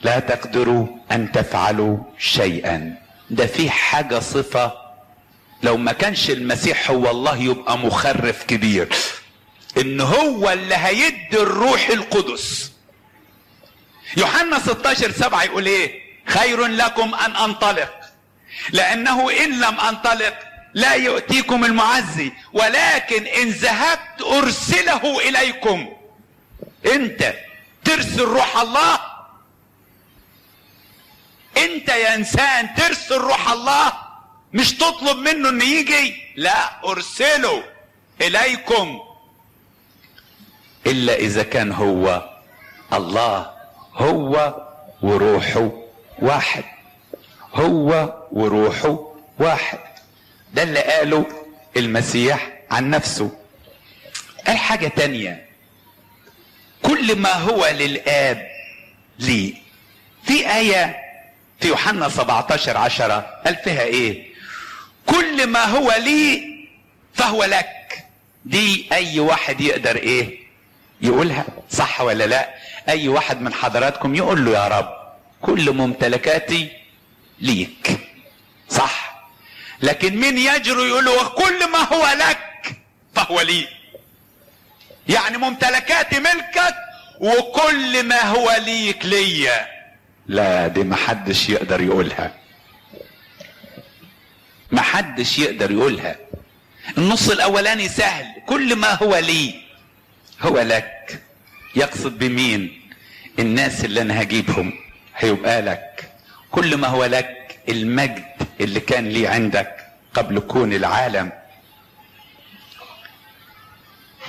لا تقدروا ان تفعلوا شيئا. ده في حاجة صفة لو ما كانش المسيح هو الله يبقى مخرف كبير، ان هو اللي هيدي الروح القدس. يوحنا 16:7 يقول ايه؟ خير لكم ان انطلق، لانه ان لم انطلق لا يؤتيكم المعزي، ولكن ان ذهبت ارسله اليكم. انت ترسل روح الله؟ انت يا انسان ترسل روح الله، مش تطلب منه انه يجي، لا، ارسله اليكم. الا اذا كان هو الله، هو وروحه واحد، هو وروحه واحد. ده اللي قاله المسيح عن نفسه. قال حاجة تانية، كل ما هو للآب لي. في آية في يوحنا 17:10 قال فيها ايه؟ كل ما هو لي فهو لك. دي اي واحد يقدر ايه يقولها، صح ولا لا؟ اي واحد من حضراتكم يقول له يا رب كل ممتلكاتي ليك، صح؟ لكن مين يجرؤ يقول له كل ما هو لك فهو لي؟ يعني ممتلكاتي ملكك وكل ما هو ليك ليا. لا، دي محدش يقدر يقولها، محدش يقدر يقولها. النص الاولاني سهل، كل ما هو لي هو لك. يقصد بمين؟ الناس اللي انا هجيبهم هيبقى لك. كل ما هو لك المجد اللي كان لي عندك قبل كون العالم.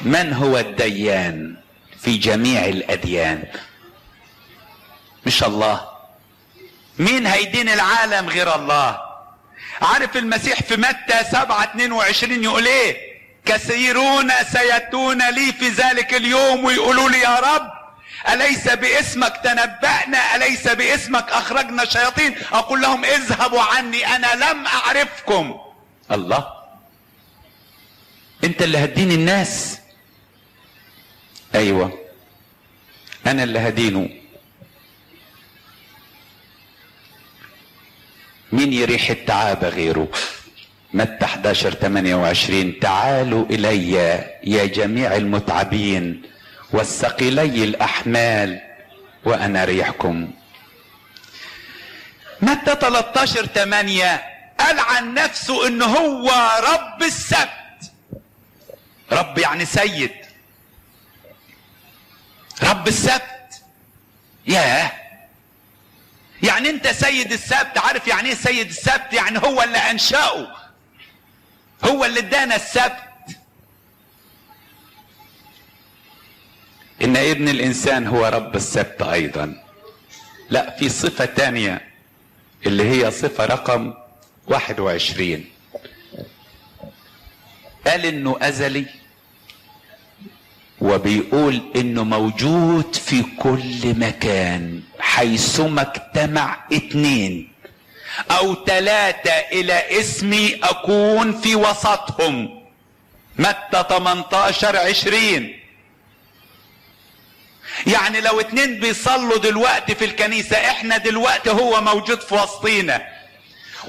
من هو الديان في جميع الاديان؟ مش الله. مين هيدين العالم غير الله؟ عارف المسيح في متى 7:22 يقول ايه؟ كثيرون سيأتون لي في ذلك اليوم ويقولوا لي يا رب أليس باسمك تنبأنا، أليس باسمك أخرجنا شياطين؟ أقول لهم اذهبوا عني أنا لم أعرفكم. الله، أنت اللي هتدين الناس؟ أيوة، أنا اللي هدينه. مين يريح التعابة غيره؟ متى 11:28 تعالوا إلي يا جميع المتعبين والثقيلي الأحمال وأنا أريحكم. متى 13:8 قال عن نفسه إنه هو رب السبت. رب يعني سيد، رب السبت. ياه، يعني انت سيد السبت. عارف يعني ايه سيد السبت؟ يعني هو اللي انشأه، هو اللي ادانا السبت. ان ابن الانسان هو رب السبت ايضا. لا، في صفة تانية اللي هي صفة رقم 21. قال انه ازلي، وبيقول انه موجود في كل مكان حيثما اجتمع 2 أو 3 الى اسمي اكون في وسطهم. متى 18:20. يعني لو 2 بيصلوا دلوقتي في الكنيسة، احنا دلوقتي هو موجود في وسطينا.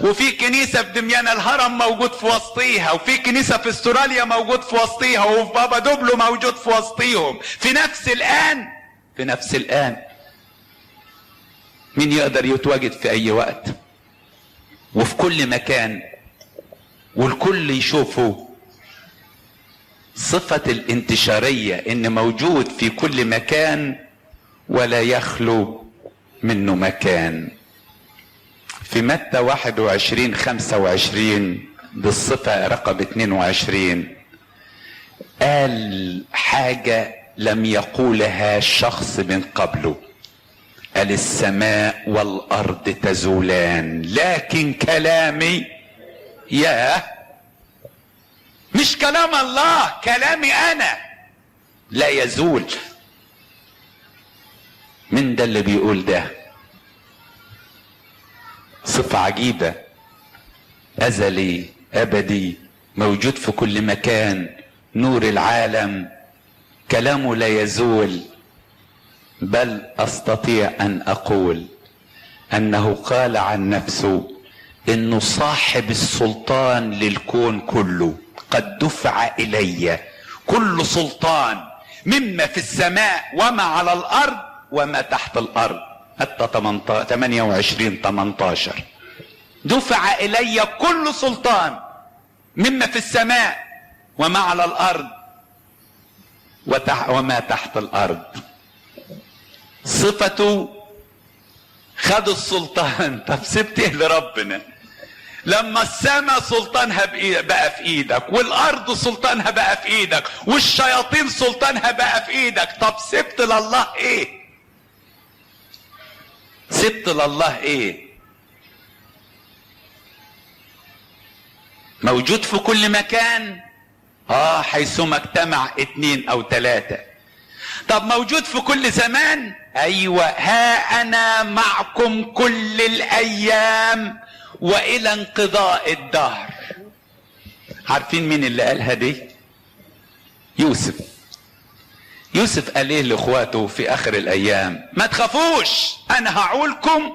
وفي كنيسة في دميان الهرم موجود في وسطيها، وفي كنيسة في استراليا موجود في وسطيها، وفي بابا دوبلو موجود في وسطيهم في نفس الآن. في نفس الآن. مين يقدر يتواجد في أي وقت وفي كل مكان والكل يشوفه؟ صفة الانتشارية ان موجود في كل مكان ولا يخلو منه مكان. في متى 21:25 بالصفة رقم 22 قال حاجة لم يقولها شخص من قبله. قال السماء والأرض تزولان لكن كلامي، ياه، مش كلام الله، كلامي أنا لا يزول. من ده اللي بيقول ده؟ صفة عجيبة، أزلي أبدي موجود في كل مكان، نور العالم، كلامه لا يزول. بل استطيع ان اقول انه قال عن نفسه انه صاحب السلطان للكون كله. قد دفع الي كل سلطان مما في السماء وما على الارض وما تحت الارض. حتى 28-18 دفع الي كل سلطان مما في السماء وما على الارض وما تحت الارض. صفته خد السلطان. طب سبت ايه لربنا لما السماء سلطانها بقى في ايدك، والارض سلطانها بقى في ايدك، والشياطين سلطانها بقى في ايدك؟ طب سبت لله ايه؟ سبت لله ايه؟ موجود في كل مكان، حيثما اجتمع 2 أو 3. طب موجود في كل زمان؟ ايوه، ها انا معكم كل الايام والى انقضاء الدهر. عارفين مين اللي قالها دي؟ يوسف قال ايه لاخواته في اخر الايام؟ ما تخافوش، انا هعولكم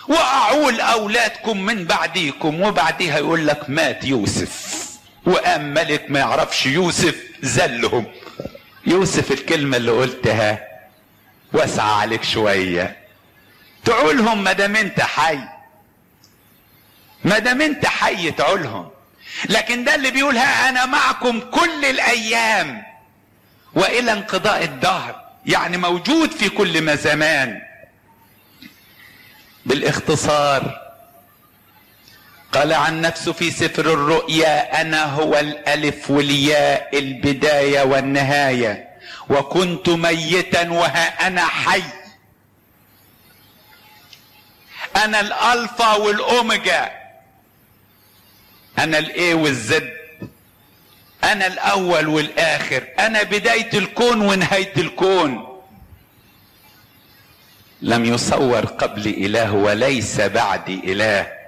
واعول اولادكم من بعديكم. وبعديها يقول لك مات يوسف وقام ملك ما يعرفش يوسف زلهم. يوسف الكلمة اللي قلتها واسعة عليك شوية، تعولهم ما دام انت حي، ما دام انت حي تعولهم. لكن ده اللي بيقول ها انا معكم كل الايام والى انقضاء الدهر، يعني موجود في كل ما زمان. بالاختصار قال عن نفسه في سفر الرؤيا انا هو الالف والياء، البداية والنهاية، وكنت ميتا وها انا حي. انا الالفا والاوميجا، انا الاي والزد، انا الاول والاخر، انا بداية الكون ونهاية الكون. لم يصور قبلي اله وليس بعدي اله.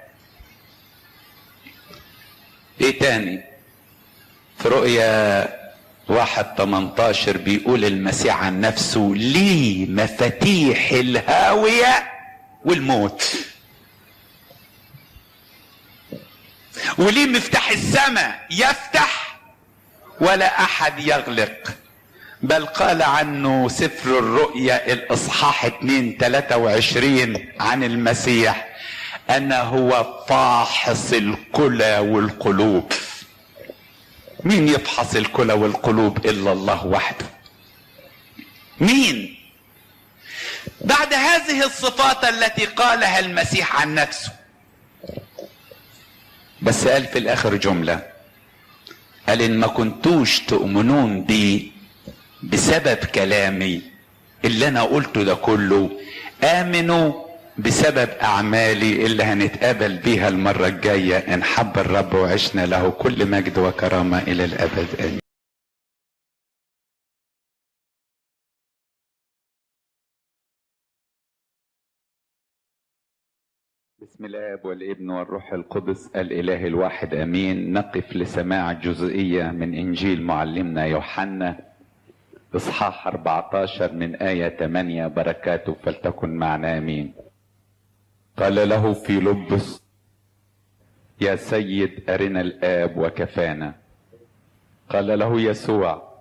ايه تاني؟ في رؤيا 1:18 بيقول المسيح عن نفسه لي مفاتيح الهاوية والموت، وليه مفتاح السماء يفتح ولا احد يغلق. بل قال عنه سفر الرؤيا الاصحاح 2:23 عن المسيح أنا هو فاحص الكلى والقلوب. مين يفحص الكلى والقلوب إلا الله وحده؟ مين؟ بعد هذه الصفات التي قالها المسيح عن نفسه، بس قال في الآخر جملة، قال إن ما كنتوش تؤمنون بي بسبب كلامي اللي أنا قلته ده كله، آمنوا بسبب اعمالي اللي هنتقابل بيها المرة الجاية ان حب الرب وعشنا له كل مجد وكرامة الى الابد امين. بسم الاب والابن والروح القدس الاله الواحد امين. نقف لسماع جزئية من انجيل معلمنا يوحنا اصحاح 14 من آية 8. بركاته فلتكن معنا امين. قال له فيلبس يا سيد أرنا الآب وكفانا. قال له يسوع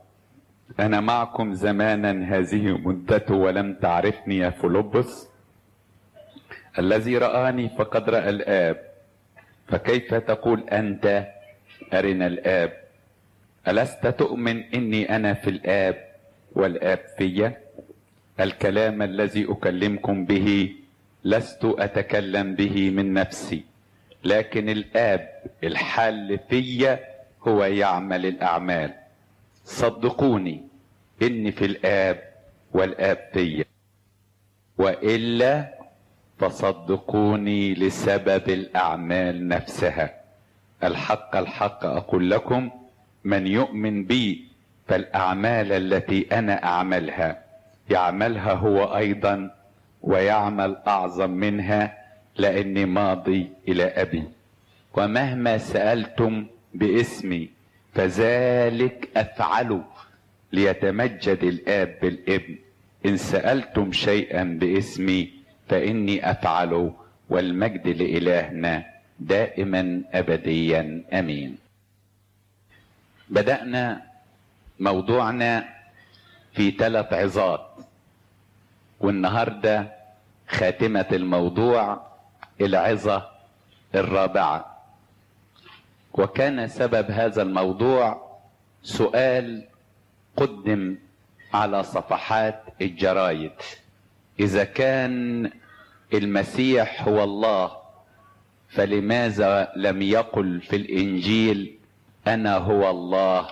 أنا معكم زمانا هذه مدته ولم تعرفني يا فيلبس؟ الذي رآني فقد رأى الآب، فكيف تقول أنت أرنا الآب؟ ألست تؤمن إني أنا في الآب والآب في؟ الكلام الذي أكلمكم به لست أتكلم به من نفسي، لكن الآب الحال في هو يعمل الأعمال. صدقوني إني في الآب والآب في، وإلا فصدقوني لسبب الأعمال نفسها. الحق الحق أقول لكم من يؤمن بي فالأعمال التي أنا أعملها يعملها هو أيضا ويعمل أعظم منها، لأني ماضي إلى أبي. ومهما سألتم باسمي فذلك أفعله ليتمجد الآب بالابن. إن سألتم شيئا باسمي فإني أفعله، والمجد لإلهنا دائما أبديا أمين. بدأنا موضوعنا في 3 عظات، والنهاردة خاتمة الموضوع العظة الرابعة. وكان سبب هذا الموضوع سؤال قدم على صفحات الجرايد: إذا كان المسيح هو الله فلماذا لم يقل في الإنجيل أنا هو الله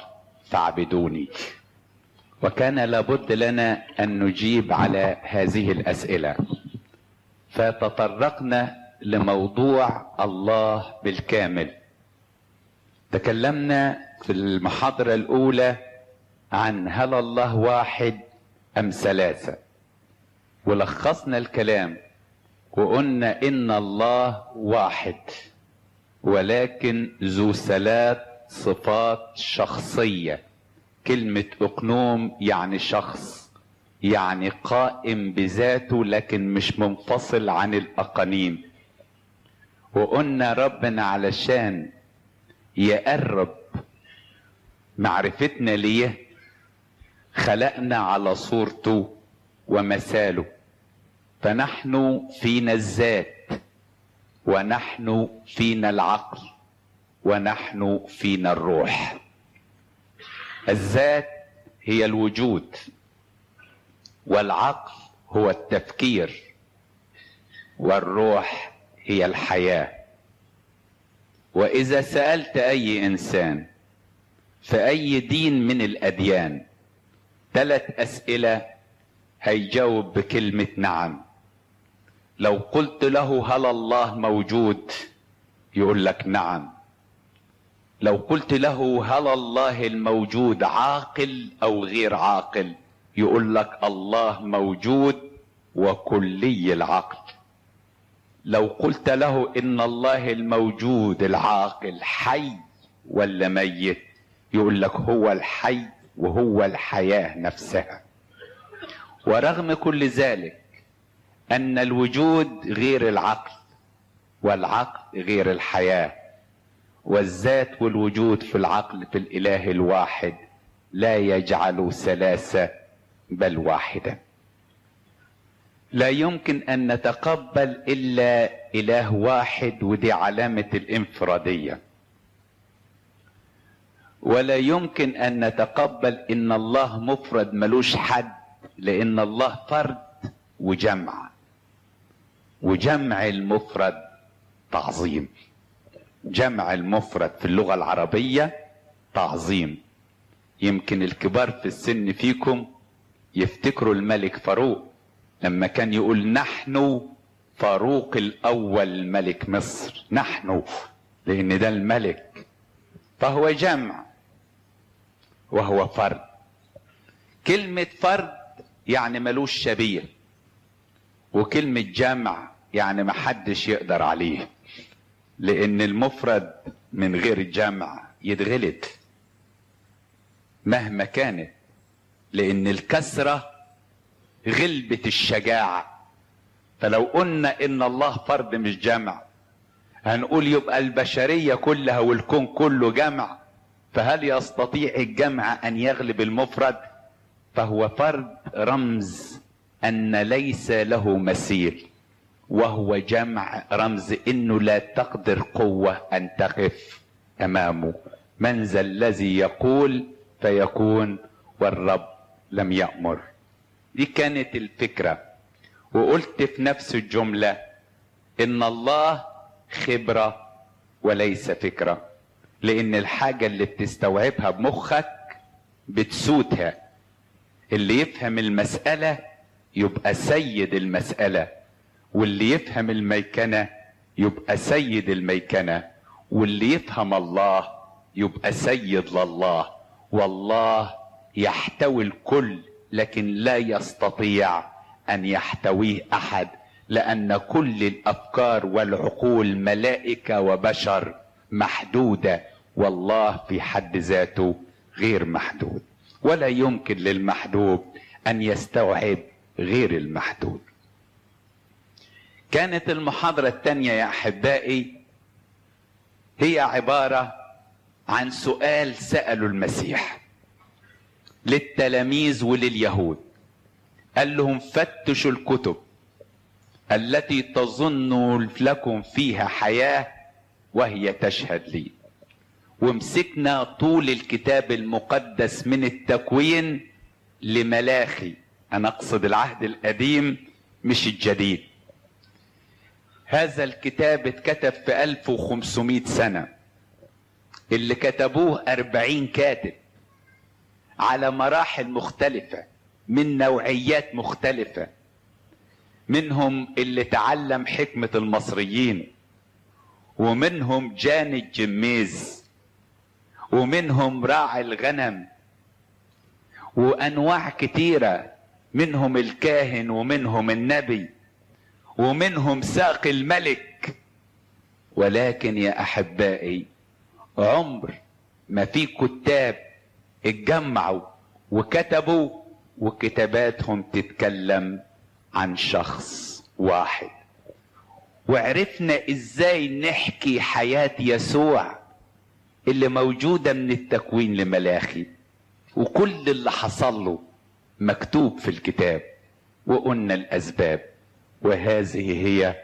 فاعبدوني؟ وكان لابد لنا أن نجيب على هذه الأسئلة، فتطرقنا لموضوع الله بالكامل. تكلمنا في المحاضرة الأولى عن هل الله واحد أم 3، ولخصنا الكلام وقلنا إن الله واحد ولكن ذو 3 صفات شخصية. كلمة أقنوم يعني شخص، يعني قائم بذاته لكن مش منفصل عن الأقانيم. وقلنا ربنا علشان يقرب معرفتنا ليه خلقنا على صورته ومثاله، فنحن فينا الذات ونحن فينا العقل ونحن فينا الروح. الذات هي الوجود، والعقل هو التفكير، والروح هي الحياة. وإذا سألت أي إنسان في أي دين من الأديان 3 أسئلة هيجاوب بكلمة نعم. لو قلت له هل الله موجود يقول لك نعم. لو قلت له هل الله الموجود عاقل أو غير عاقل يقول لك الله موجود وكلي العقل. لو قلت له إن الله الموجود العاقل حي ولا ميت يقول لك هو الحي وهو الحياة نفسها. ورغم كل ذلك أن الوجود غير العقل والعقل غير الحياة، والذات والوجود في العقل في الإله الواحد لا يجعل 3 بل واحدة. لا يمكن أن نتقبل إلا إله واحد، ودي علامة الانفرادية. ولا يمكن أن نتقبل إن الله مفرد ملوش حد، لأن الله فرد وجمع، وجمع المفرد تعظيم. جمع المفرد في اللغة العربية تعظيم. يمكن الكبار في السن فيكم يفتكروا الملك فاروق لما كان يقول نحن فاروق الأول ملك مصر. نحن لأن ده الملك، فهو جمع وهو فرد. كلمة فرد يعني ملوش شبيه، وكلمة جمع يعني محدش يقدر عليه، لأن المفرد من غير جمع يتغلط مهما كانت، لأن الكسرة غلبة الشجاعة. فلو قلنا إن الله فرد مش جمع هنقول يبقى البشرية كلها والكون كله جمع، فهل يستطيع الجمع أن يغلب المفرد؟ فهو فرد رمز أن ليس له مثيل، وهو جمع رمز إنه لا تقدر قوة أن تقف أمامه. من ذا الذي يقول فيكون والرب لم يأمر؟ دي كانت الفكرة. وقلت في نفس الجملة إن الله خبرة وليس فكرة، لأن الحاجة اللي بتستوعبها بمخك بتسوتها. اللي يفهم المسألة يبقى سيد المسألة، واللي يفهم الميكنة يبقى سيد الميكنة، واللي يفهم الله يبقى سيد لله. والله يحتوي الكل لكن لا يستطيع أن يحتويه أحد، لأن كل الأفكار والعقول ملائكة وبشر محدودة، والله في حد ذاته غير محدود. ولا يمكن للمحدود أن يستوعب غير المحدود. كانت المحاضرة الثانية يا أحبائي هي عبارة عن سؤال سأله المسيح للتلاميذ ولليهود. قال لهم فتشوا الكتب التي تظن لكم فيها حياة وهي تشهد لي. ومسكنا طول الكتاب المقدس من التكوين لملاخي، أنا أقصد العهد القديم مش الجديد. هذا الكتاب اتكتب في 1500 سنة، اللي كتبوه 40 كاتب على مراحل مختلفة من نوعيات مختلفة. منهم اللي تعلم حكمة المصريين، ومنهم جاني الجميز، ومنهم راعي الغنم، وأنواع كتيرة، منهم الكاهن ومنهم النبي ومنهم ساقي الملك. ولكن يا أحبائي عمر ما في كتاب اتجمعوا وكتبوا وكتاباتهم تتكلم عن شخص واحد. وعرفنا ازاي نحكي حياة يسوع اللي موجودة من التكوين لملاخي، وكل اللي حصل له مكتوب في الكتاب، وقلنا الأسباب. وهذه هي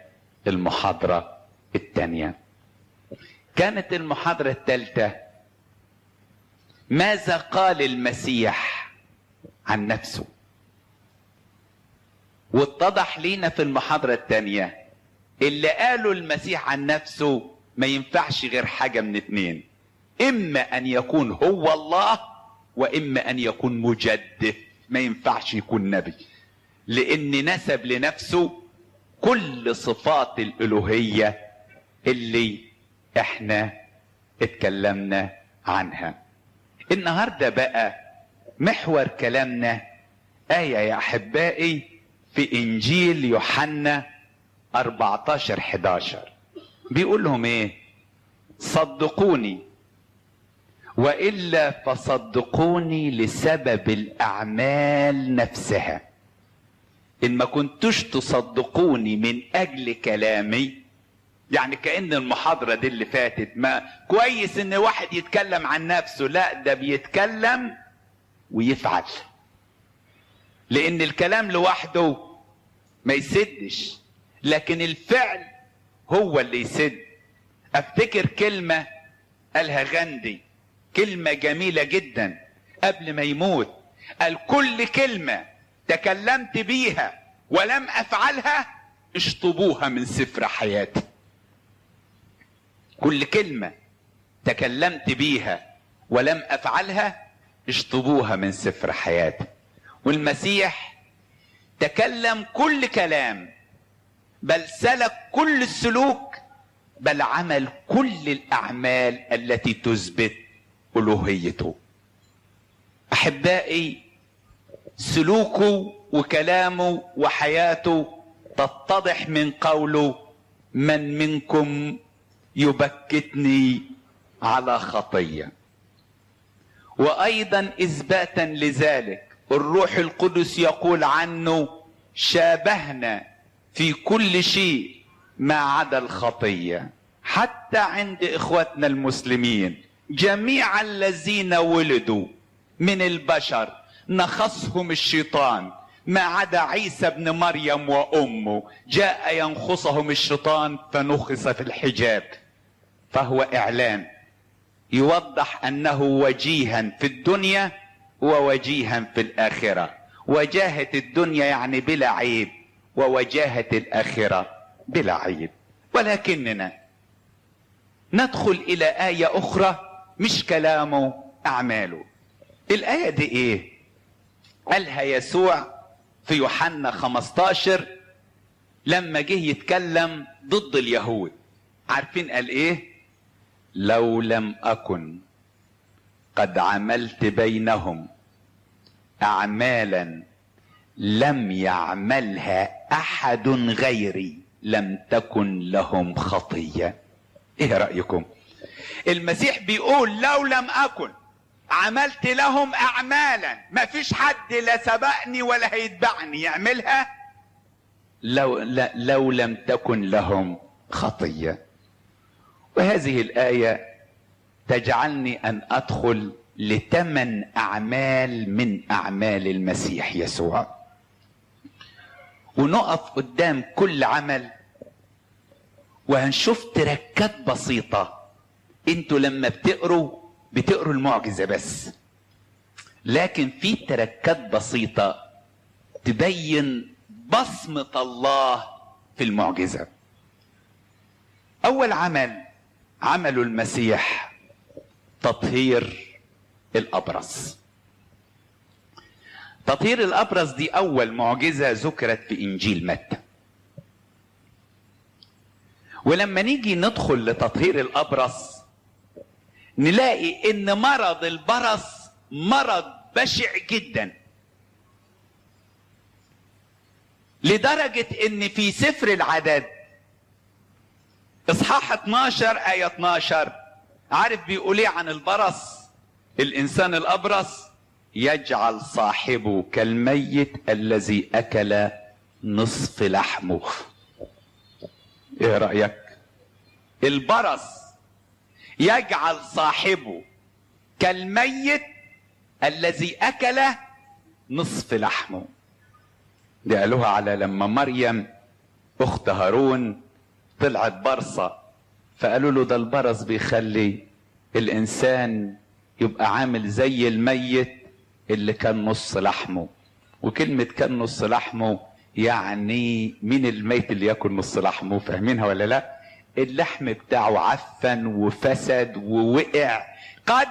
المحاضرة الثانية. كانت المحاضرة الثالثة ماذا قال المسيح عن نفسه. واتضح لينا في المحاضرة الثانية اللي قاله المسيح عن نفسه ما ينفعش غير حاجة من اتنين: إما أن يكون هو الله، وإما أن يكون مجدد. ما ينفعش يكون نبي، لأن نسب لنفسه كل صفات الألوهية اللي احنا اتكلمنا عنها. النهاردة بقى محور كلامنا آية يا أحبائي في إنجيل يوحنا 14:11. بيقول لهم ايه؟ صدقوني وإلا فصدقوني لسبب الأعمال نفسها. إن ما كنتوش تصدقوني من أجل كلامي، يعني كأن المحاضرة دي اللي فاتت ما كويس إن واحد يتكلم عن نفسه، لا ده بيتكلم ويفعل، لأن الكلام لوحده ما يسدش، لكن الفعل هو اللي يسد. أفتكر كلمة قالها غاندي، كلمة جميلة جدا قبل ما يموت. قال كل كلمة تكلمت بيها ولم أفعلها اشطبوها من سفر حياتي. كل كلمة تكلمت بيها ولم أفعلها اشطبوها من سفر حياتي. والمسيح تكلم كل كلام، بل سلك كل السلوك، بل عمل كل الأعمال التي تثبت ألوهيته. أحبائي سلوكه وكلامه وحياته تتضح من قوله: من منكم يبكتني على خطية. وأيضا إثباتا لذلك الروح القدس يقول عنه: شابهنا في كل شيء ما عدا الخطية. حتى عند إخوتنا المسلمين جميع الذين ولدوا من البشر نخصهم الشيطان ما عدا عيسى بن مريم وأمه، جاء ينخصهم الشيطان فنخص في الحجاب. فهو إعلان يوضح أنه وجيها في الدنيا ووجيها في الآخرة. وجاهة الدنيا يعني بلا عيب، ووجاهة الآخرة بلا عيب. ولكننا ندخل إلى آية أخرى مش كلامه، أعماله. الآية دي إيه؟ قالها يسوع في يوحنا 15 لما جه يتكلم ضد اليهود. عارفين قال إيه؟ لو لم أكن قد عملت بينهم أعمالا لم يعملها أحد غيري لم تكن لهم خطية. إيه رأيكم؟ المسيح بيقول لو لم أكن عملت لهم اعمالا ما فيش حد لا سبقني ولا هيتبعني يعملها لو لم تكن لهم خطية. وهذه الآية تجعلني أن أدخل ل8 أعمال من أعمال المسيح يسوع، ونقف قدام كل عمل وهنشوف تركات بسيطة. انتوا لما بتقروا المعجزة بس، لكن في تركات بسيطة تبين بصمة الله في المعجزة. أول عمل عمله المسيح تطهير الأبرص. تطهير الأبرص دي أول معجزة ذكرت في إنجيل متى. ولما نيجي ندخل لتطهير الأبرص نلاقي إن مرض البرص مرض بشع جدا، لدرجة إن في سفر العدد إصحاح 12 آية 12 عارف بيقول ايه عن البرص؟ الإنسان الأبرص يجعل صاحبه كالميت الذي أكل نصف لحمه. ايه رأيك؟ البرص يجعل صاحبه كالميت الذي أكل نصف لحمه. دي قالوها على لما مريم أخت هارون طلعت برصة، فقالوا له ده البرص بيخلي الإنسان يبقى عامل زي الميت اللي كان نص لحمه. وكلمة كان نص لحمه يعني مين الميت اللي ياكل نص لحمه؟ فاهمينها ولا لا؟ اللحم بتاعه عفن وفسد ووقع قد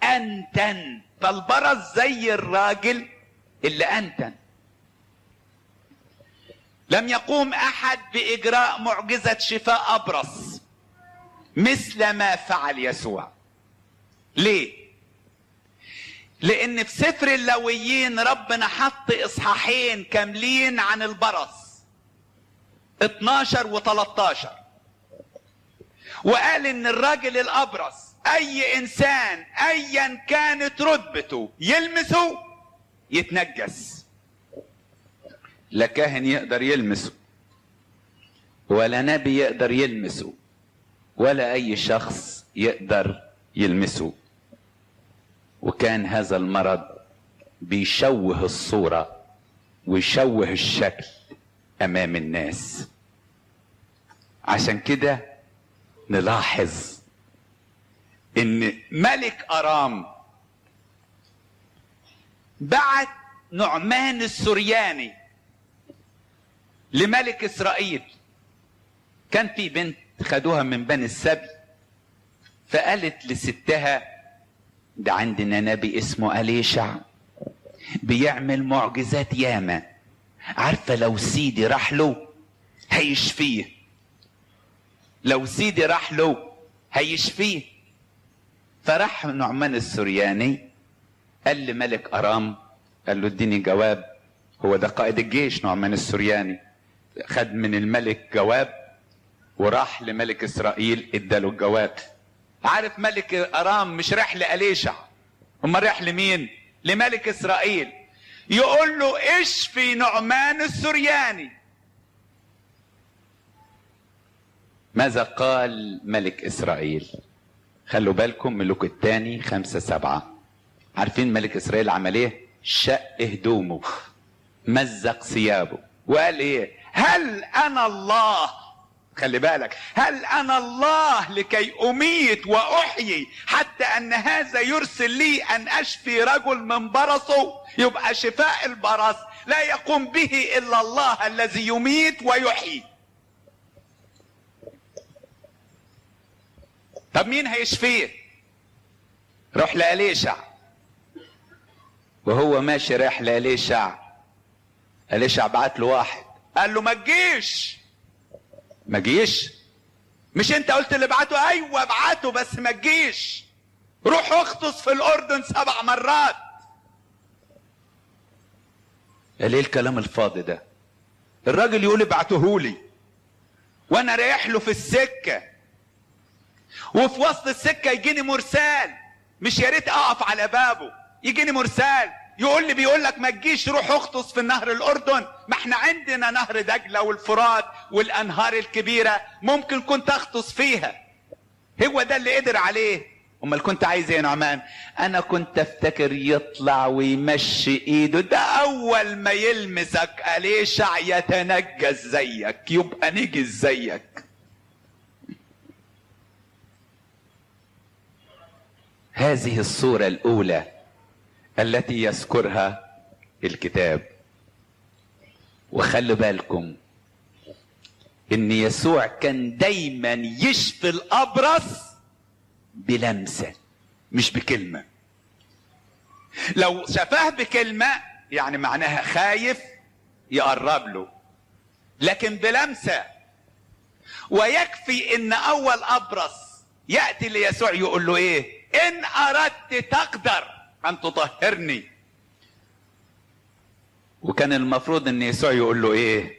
أنتن. فالبرص زي الراجل اللي أنتن. لم يقوم أحد بإجراء معجزة شفاء أبرص مثل ما فعل يسوع. ليه؟ لأن في سفر اللاويين ربنا حط إصحاحين كاملين عن البرص 12 و13، وقال إن الراجل الأبرص أي إنسان أيا كانت رتبته يلمسه يتنجس. لا كاهن يقدر يلمسه، ولا نبي يقدر يلمسه، ولا أي شخص يقدر يلمسه. وكان هذا المرض بيشوه الصورة ويشوه الشكل أمام الناس. عشان كده نلاحظ إن ملك أرام بعت نعمان السرياني لملك إسرائيل. كان في بنت خدوها من بني السبي، فقالت لستها ده عندنا نبي اسمه أليشع بيعمل معجزات ياما، عارفة لو سيدي راح له هيشفيه، لو سيدي راح له هيشفيه. فراح نعمان السرياني قال لملك أرام، قال له اديني جواب. هو ده قائد الجيش نعمان السرياني، خد من الملك جواب وراح لملك إسرائيل اداله الجواب. عارف ملك أرام مش راح لأليشع، اما راح لمين؟ لملك إسرائيل، يقول له اشفي نعمان السرياني. ماذا قال ملك إسرائيل؟ خلوا بالكم ملوك الثاني 5:7. عارفين ملك إسرائيل عمل ايه؟ شق هدومه، مزق ثيابه، وقال ايه؟ هل انا الله؟ خلي بالك، هل انا الله لكي اميت واحيي حتى ان هذا يرسل لي ان اشفي رجل من برصه؟ يبقى شفاء البرص لا يقوم به الا الله الذي يميت ويحيي. طب مين هيشفيه؟ روح لأليشع. وهو ماشي رايح لأليشع، أليشع بعت له واحد قال له ما تجيش. ما جيش؟ مش انت قلت اللي بعته؟ ايوه ابعته بس ما تجيش. روح اغطس في الاردن 7 مرات. قال ايه الكلام الفاضي ده؟ الراجل يقول ابعتهولي وانا رايح له في السكه، وفي وسط السكه يجيني مرسال مش يا ريت اقف على بابه يجيني مرسال بيقول لك ما تجيش روح اغطس في نهر الاردن، ما احنا عندنا نهر دجله والفرات والانهار الكبيره ممكن كنت اغطس فيها. هو ده اللي قدر عليه. امال كنت عايز ايه يا نعمان؟ انا كنت افتكر يطلع ويمشي ايده، ده اول ما يلمسك أليشع يتنجس زيك، يبقى نجس زيك. هذه الصورة الاولى التي يذكرها الكتاب. وخلوا بالكم ان يسوع كان دايما يشفي الابرص بلمسة مش بكلمة. لو شفاه بكلمة يعني معناها خايف يقرب له، لكن بلمسة. ويكفي ان اول ابرص يأتي ليسوع يقول له ايه؟ ان اردت تقدر ان تطهرني. وكان المفروض ان يسوع يقول له ايه؟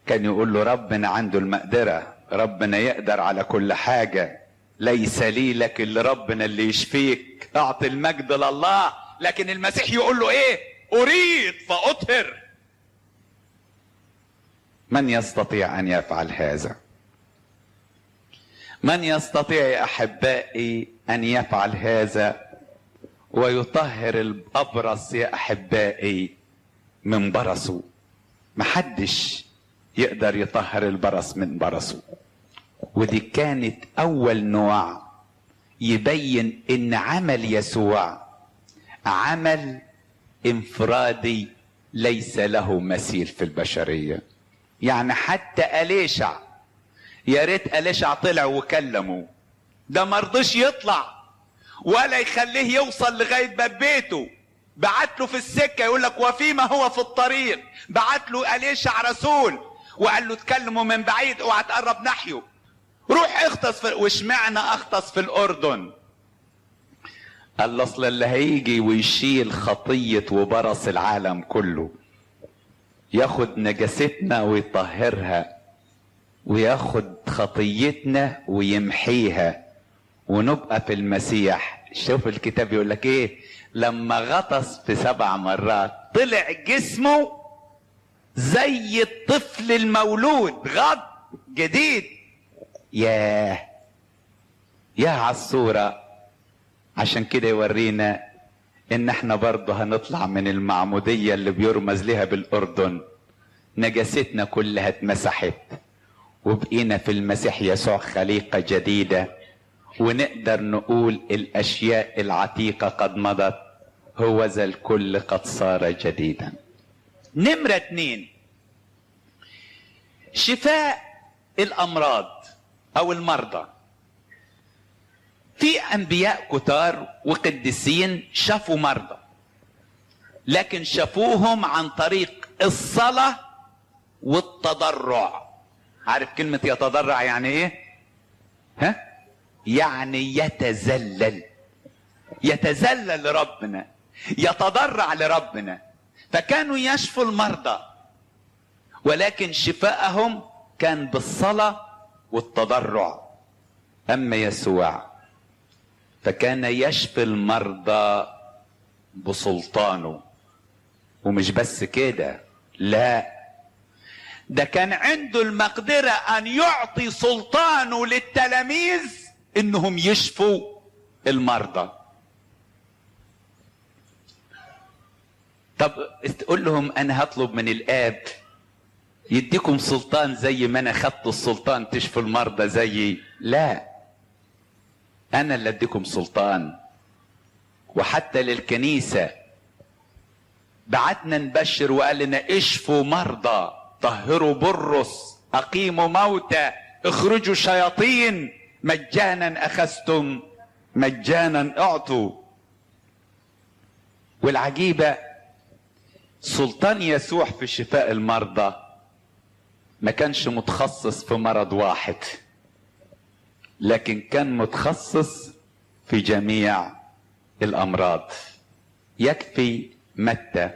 كان يقول له ربنا عنده المقدرة، ربنا يقدر على كل حاجة، ليس لي لك اللي ربنا اللي يشفيك، اعطي المجد لله. لكن المسيح يقول له ايه؟ اريد فاطهر. من يستطيع ان يفعل هذا؟ من يستطيع يا احبائي ان يفعل هذا ويطهر الابرص يا احبائي من برصه؟ محدش يقدر يطهر البرص من برصه. ودي كانت اول نوع يبين ان عمل يسوع عمل انفرادي ليس له مثيل في البشرية. يعني حتى أليشع، يا ريت أليشع طلع وكلمه، ده مرضيش يطلع ولا يخليه يوصل لغاية باب بيته، بعت له في السكة يقول لك وفيما هو في الطريق، بعت له أليشع رسول وقال له تكلمه من بعيد اوعى تقرب ناحيه، روح اغطس واشمعنى اغطس في الاردن؟ قال اصل اللي هيجي ويشيل خطية وبرص العالم كله ياخد نجاستنا ويطهرها، وياخد خطيتنا ويمحيها، ونبقى في المسيح. شوف الكتاب يقول لك ايه؟ لما غطس في 7 مرات طلع جسمه زي الطفل المولود غض جديد. ياه على الصورة. عشان كده يورينا ان احنا برضه هنطلع من المعمودية اللي بيرمز لها بالاردن نجاستنا كلها اتمسحت، وبقينا في المسيح يسوع خليقة جديدة، ونقدر نقول الاشياء العتيقة قد مضت، هو ذا الكل قد صار جديدا. نمرة 2، شفاء الامراض او المرضى. في انبياء كتار وقديسين شافوا مرضى، لكن شافوهم عن طريق الصلاة والتضرع. عارف كلمة يتضرع يعني ايه؟ يعني يتذلل لربنا، يتضرع لربنا. فكانوا يشفوا المرضى، ولكن شفاءهم كان بالصلاة والتضرع. اما يسوع فكان يشفي المرضى بسلطانه. ومش بس كده، لا، ده كان عنده المقدرة ان يعطي سلطانه للتلاميذ انهم يشفوا المرضى. طب تقول لهم انا هطلب من الاب يديكم سلطان زي ما انا خدت السلطان تشفوا المرضى زيي؟ لا، انا اللي اديكم سلطان. وحتى للكنيسة بعتنا نبشر وقال لنا اشفوا مرضى، طهروا برص، اقيموا موتى، اخرجوا شياطين، مجانا اخذتم مجانا اعطوا. والعجيبة سلطان يسوع في شفاء المرضى ما كانش متخصص في مرض واحد، لكن كان متخصص في جميع الامراض. يكفي متى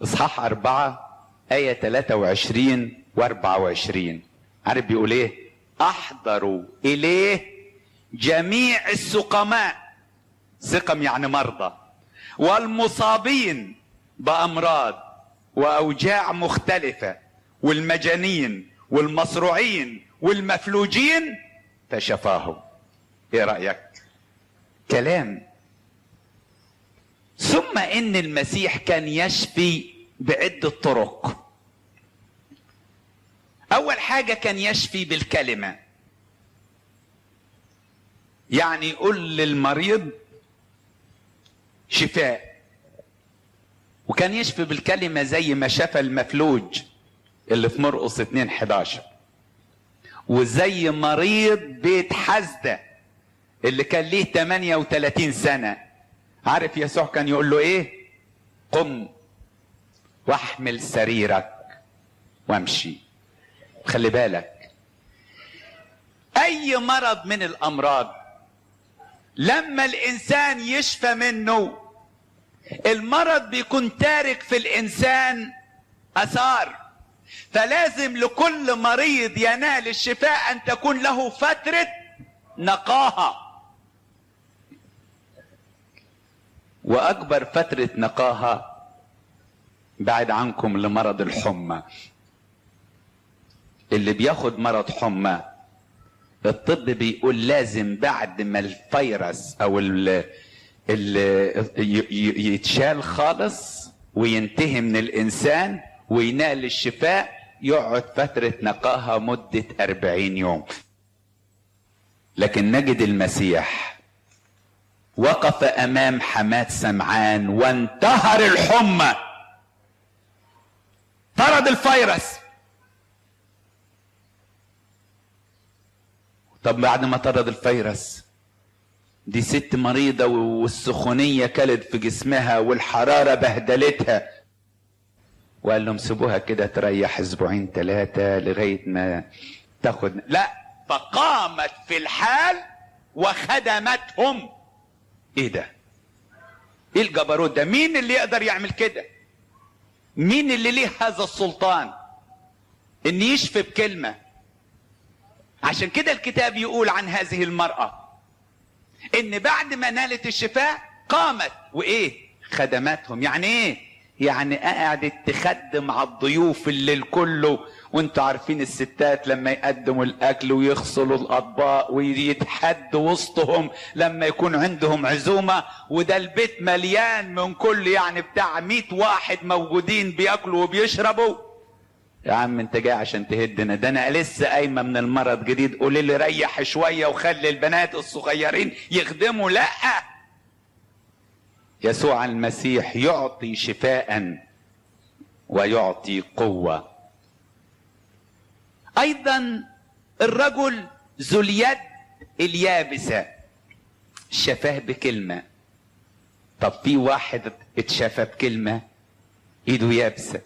اصحاح 4 آية 23 و24. عارف بيقول ايه؟ احضروا اليه جميع السقماء، سقم يعني مرضى، والمصابين بأمراض وأوجاع مختلفة، والمجانين والمصروعين والمفلوجين فشفاهم. ايه رأيك؟ كلام. ثم ان المسيح كان يشفي بعدة طرق. اول حاجة كان يشفي بالكلمة، يعني يقول للمريض شفاء، وكان يشفي بالكلمة زي ما شفى المفلوج اللي في مرقس 2:11، وزي مريض بيت حزدة اللي كان ليه 38 سنة. عارف يسوع كان يقول له ايه؟ قم واحمل سريرك وامشي. خلي بالك، اي مرض من الامراض لما الانسان يشفى منه، المرض بيكون تارك في الانسان اثار. فلازم لكل مريض ينال الشفاء ان تكون له فترة نقاهة، واكبر فترة نقاهة بعد عنكم لمرض الحمى. اللي بياخد مرض حمى الطب بيقول لازم بعد ما الفيروس او يتشال خالص وينتهي من الانسان وينال الشفاء، يقعد فترة نقاهة مدة 40 يوم. لكن نجد المسيح وقف امام حماة سمعان وانتهر الحمى، طرد الفيروس. طب بعد ما طرد الفيروس، دي ست مريضة والسخونية كلت في جسمها والحرارة بهدلتها، وقال لهم سيبوها كده تريح 2 3 لغاية ما تاخد. لا، فقامت في الحال وخدمتهم. ايه ده؟ ايه الجبروت ده؟ مين اللي يقدر يعمل كده؟ مين اللي ليه هذا السلطان ان يشفي بكلمة؟ عشان كده الكتاب يقول عن هذه المرأة ان بعد ما نالت الشفاء قامت وايه؟ خدمتهم. يعني ايه؟ يعني قعدت تخدم على الضيوف الليل كله. وانتوا عارفين الستات لما يقدموا الاكل ويغسلوا الاطباق ويتحدوا وسطهم لما يكون عندهم عزومة، وده البيت مليان من كل يعني بتاع 100 واحد موجودين بياكلوا وبيشربوا. يا عم انت جاي عشان تهدنا؟ ده انا لسه قايمه من المرض جديد، قولي لي ريح شويه وخلي البنات الصغيرين يخدموا. لا، يسوع المسيح يعطي شفاء ويعطي قوه. ايضا الرجل ذو اليد اليابسه شفاه بكلمه. طب في واحد اتشفى بكلمه ايده يابسه،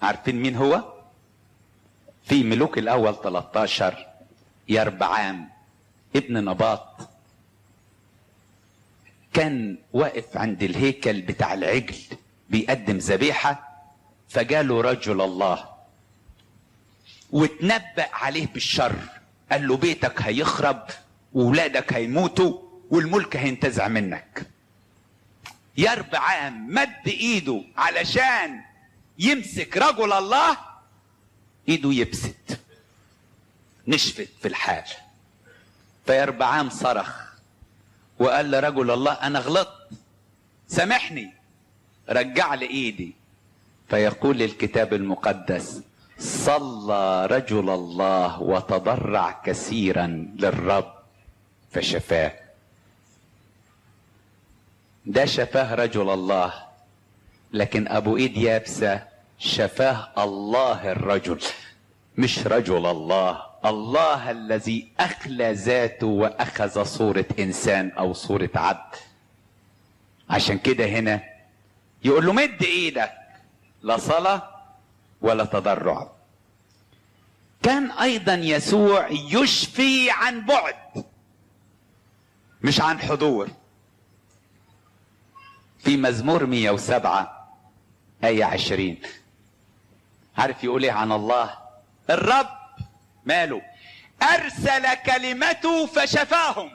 عارفين مين هو؟ في ملوك الاول 13 يربعام ابن نباط كان واقف عند الهيكل بتاع العجل بيقدم ذبيحه، فجاله رجل الله واتنبأ عليه بالشر، قال له بيتك هيخرب وولادك هيموتوا والملك هينتزع منك. يربعام مد ايده علشان يمسك رجل الله، ايده يبست، نشفت في الحال. فيربعام صرخ وقال لرجل الله انا غلطت، سامحني، رجع لي ايدي. فيقول الكتاب المقدس صلى رجل الله وتضرع كثيرا للرب فشفاه. ده شفاه رجل الله، لكن ابو ايد يابسه شفاه الله الرجل، مش رجل الله، الله الذي اخلى ذاته واخذ صورة انسان او صورة عبد. عشان كده هنا يقول له مد ايدك، لا صلاة ولا تضرع. كان ايضا يسوع يشفي عن بعد مش عن حضور. في مزمور 107 آية 20 عارف يقول ايه عن الله؟ الرب ماله ارسل كلمته فشفاهم.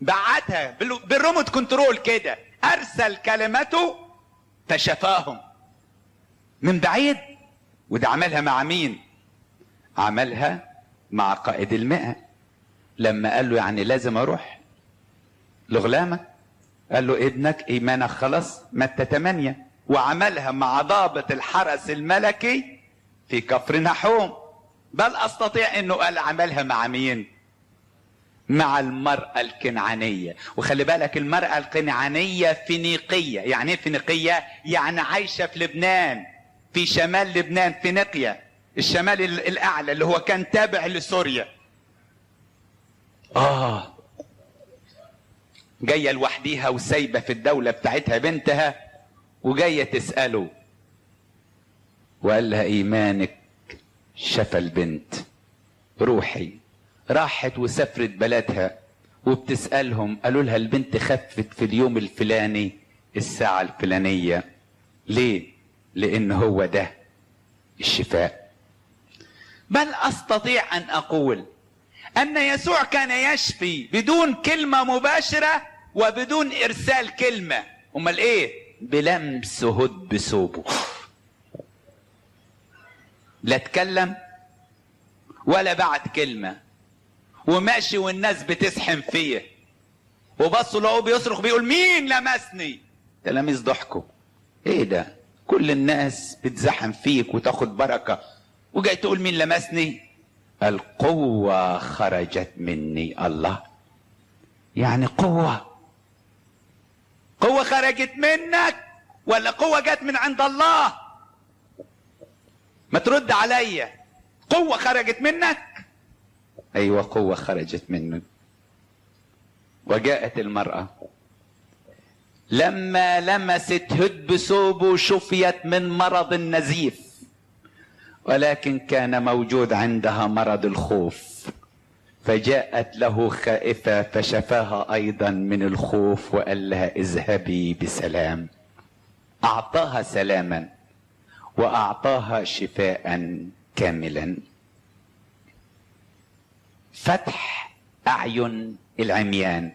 بعتها بالريموت كنترول كده، ارسل كلمته فشفاهم من بعيد. وده عملها مع مين؟ عملها مع قائد المئة لما قال له يعني لازم اروح لغلامك، قال له ابنك ايمانك خلاص متى 8. وعملها مع ضابط الحرس الملكي في كفر نحوم. بل استطيع انه قال عملها مع مين؟ مع المرأة الكنعانية. وخلي بالك المرأة الكنعانية فينيقية. يعني ايه فينيقية؟ يعني عايشة في لبنان، في شمال لبنان، فينيقيا الشمال الاعلى اللي هو كان تابع لسوريا. جاية لوحديها وسايبة في الدولة بتاعتها بنتها، وجاية تسأله، وقال لها ايمانك شفى البنت، روحي. راحت وسافرت بلدها وبتسألهم، قالوا لها البنت خفت في اليوم الفلاني الساعة الفلانية. ليه؟ لان هو ده الشفاء. بل استطيع ان اقول ان يسوع كان يشفي بدون كلمة مباشرة وبدون ارسال كلمة. امال ايه؟ بلمس هد بثوبه. لا اتكلم ولا بعت كلمة، وماشي والناس بتزحم فيه، وبصوا لقوه بيصرخ بيقول مين لمسني؟ تلاميذ ضحكوا. ايه ده؟ كل الناس بتزحم فيك وتاخد بركة، وجاي تقول مين لمسني؟ القوة خرجت مني. الله، يعني قوة خرجت منك ولا قوة جت من عند الله؟ ما ترد عليا. قوة خرجت منك؟ ايوه قوة خرجت منك. وجاءت المرأة لما لمست هد بثوبه شفيت من مرض النزيف، ولكن كان موجود عندها مرض الخوف، فجاءت له خائفة فشفاها ايضا من الخوف وقال لها اذهبي بسلام. اعطاها سلاما واعطاها شفاء كاملا. فتح اعين العميان.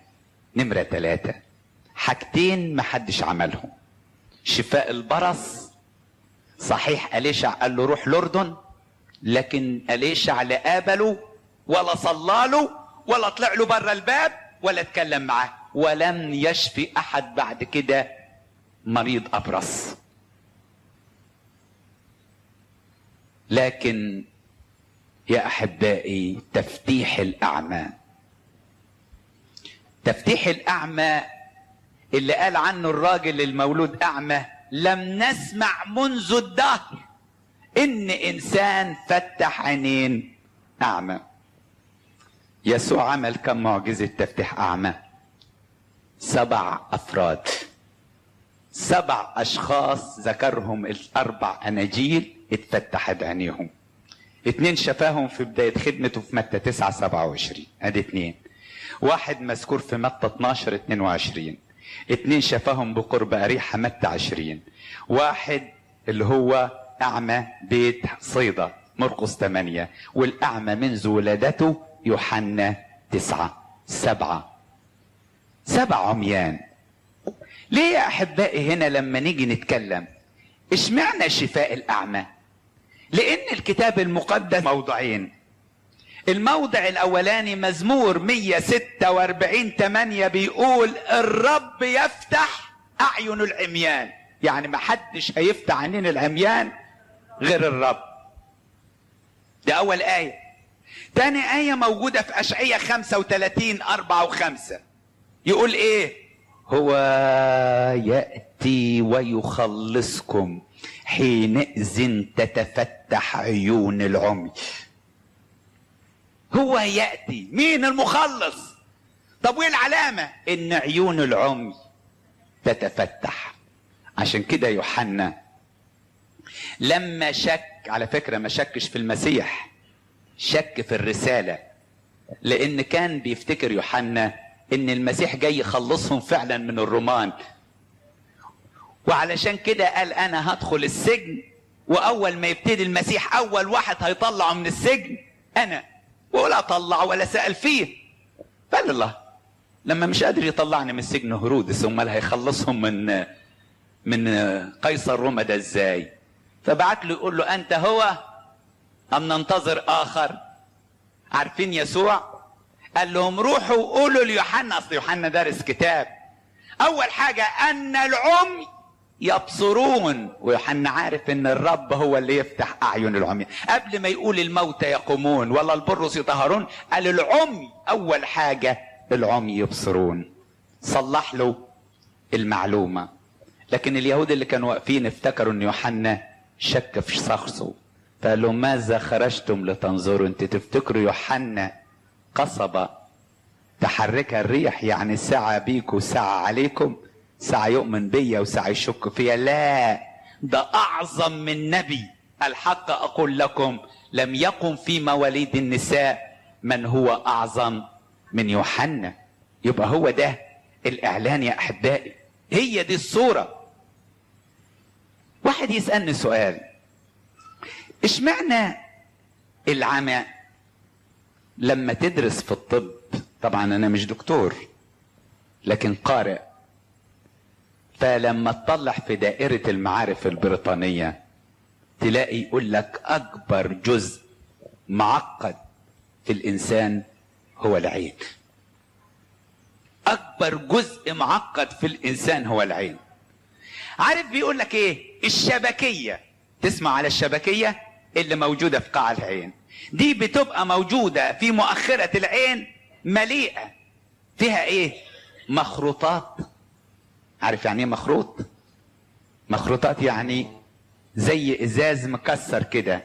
نمرة 3، حاجتين محدش عملهم. شفاء البرص، صحيح أليشع قال له روح الأردن، لكن أليشع لا قابله ولا صلاله ولا طلع له بره الباب ولا اتكلم معاه، ولم يشفي أحد بعد كده مريض أبرص. لكن يا أحبائي تفتيح الأعمى، تفتيح الأعمى اللي قال عنه الراجل المولود أعمى، لم نسمع منذ الدهر إن إنسان فتح عينين أعمى. يسوع عمل كم معجزة تفتح أعمى؟ 7 أفراد، 7 أشخاص ذكرهم ال4 أناجيل اتفتحت عينيهم. 2 شفاهم في بداية خدمته في متى 9:27، ادي 2. 1 مذكور في متى 12:22. 2 شفاهم بقرب أريحة متى 20. 1 اللي هو أعمى بيت صيدا مرقس 8. والأعمى منذ ولادته يوحنا 9. 7 عميان. ليه يا أحبائي هنا لما نيجي نتكلم اشمعنى شفاء الأعمى؟ لأن الكتاب المقدس موضعين. الموضع الأولاني مزمور 146:8 بيقول الرب يفتح أعين العميان. يعني ما حدش هيفتح عينين العميان غير الرب. ده أول آية. تاني آية موجودة في أشعياء 35:4 و5 يقول إيه؟ هو يأتي ويخلصكم حينئذ تتفتح عيون العمي. هو يأتي، مين المخلص؟ طب وايه العلامة؟ ان عيون العمي تتفتح. عشان كده يوحنا لما شك، على فكرة ما شكش في المسيح، شك في الرسالة، لان كان بيفتكر يوحنا ان المسيح جاي يخلصهم فعلا من الرومان، وعلشان كده قال انا هدخل السجن، واول ما يبتدي المسيح اول واحد هيطلعه من السجن انا. ولا طلع ولا سأل فيه. قال الله لما مش قادر يطلعني من سجن هرودس، امال هيخلصهم من قيصر روما ده ازاي؟ فبعت له يقول له انت هو ام ننتظر اخر؟ عارفين يسوع قال لهم روحوا وقولوا ليوحنا، اصل يوحنا دارس كتاب، اول حاجة ان العمي يبصرون، ويوحنا عارف ان الرب هو اللي يفتح اعين العمي. قبل ما يقول الموتى يقومون ولا البرص يطهرون، قال العمي اول حاجة العمي يبصرون. صلح له المعلومة. لكن اليهود اللي كانوا واقفين افتكروا ان يوحنا شك في شخصه، فقال لهم ماذا خرجتم لتنظروا؟ انت تفتكروا يوحنا قصبة تحركها الريح، يعني ساعة بيكم ساعة عليكم، ساعة يؤمن بيا وساعة يشك فيا؟ لا، ده اعظم من نبي. الحق اقول لكم لم يقم في مواليد النساء من هو اعظم من يوحنا. يبقى هو ده الاعلان يا احبائي، هي دي الصورة. واحد يسألني سؤال، اشمعنى العمى لما تدرس في الطب، طبعا انا مش دكتور لكن قارئ، فلما تطلع في دائرة المعارف البريطانية تلاقي يقول لك اكبر جزء معقد في الانسان هو العين. اكبر جزء معقد في الانسان هو العين. عارف بيقول لك ايه؟ الشبكية، تسمع على الشبكية اللي موجودة في قاع العين دي، بتبقى موجودة في مؤخرة العين، مليئة فيها ايه؟ مخروطات. عارف يعني ايه مخروط؟ مخروطات يعني زي ازاز مكسر كده،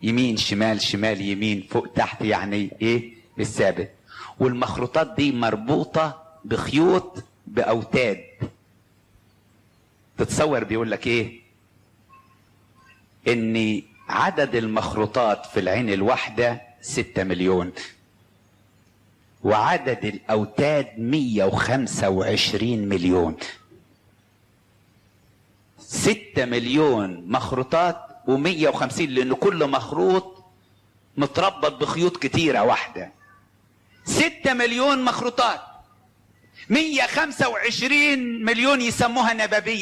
يمين شمال شمال يمين فوق تحت، يعني ايه؟ بالثابت. والمخروطات دي مربوطة بخيوط باوتاد. تتصور بيقول لك ايه؟ ان عدد المخروطات في العين الواحدة 6 مليون، وعدد الاوتاد 125 مليون. 6 مليون مخروطات و150، لان كل مخروط متربط بخيوط كتيرة واحدة. 6 مليون مخروطات. 125 مليون يسموها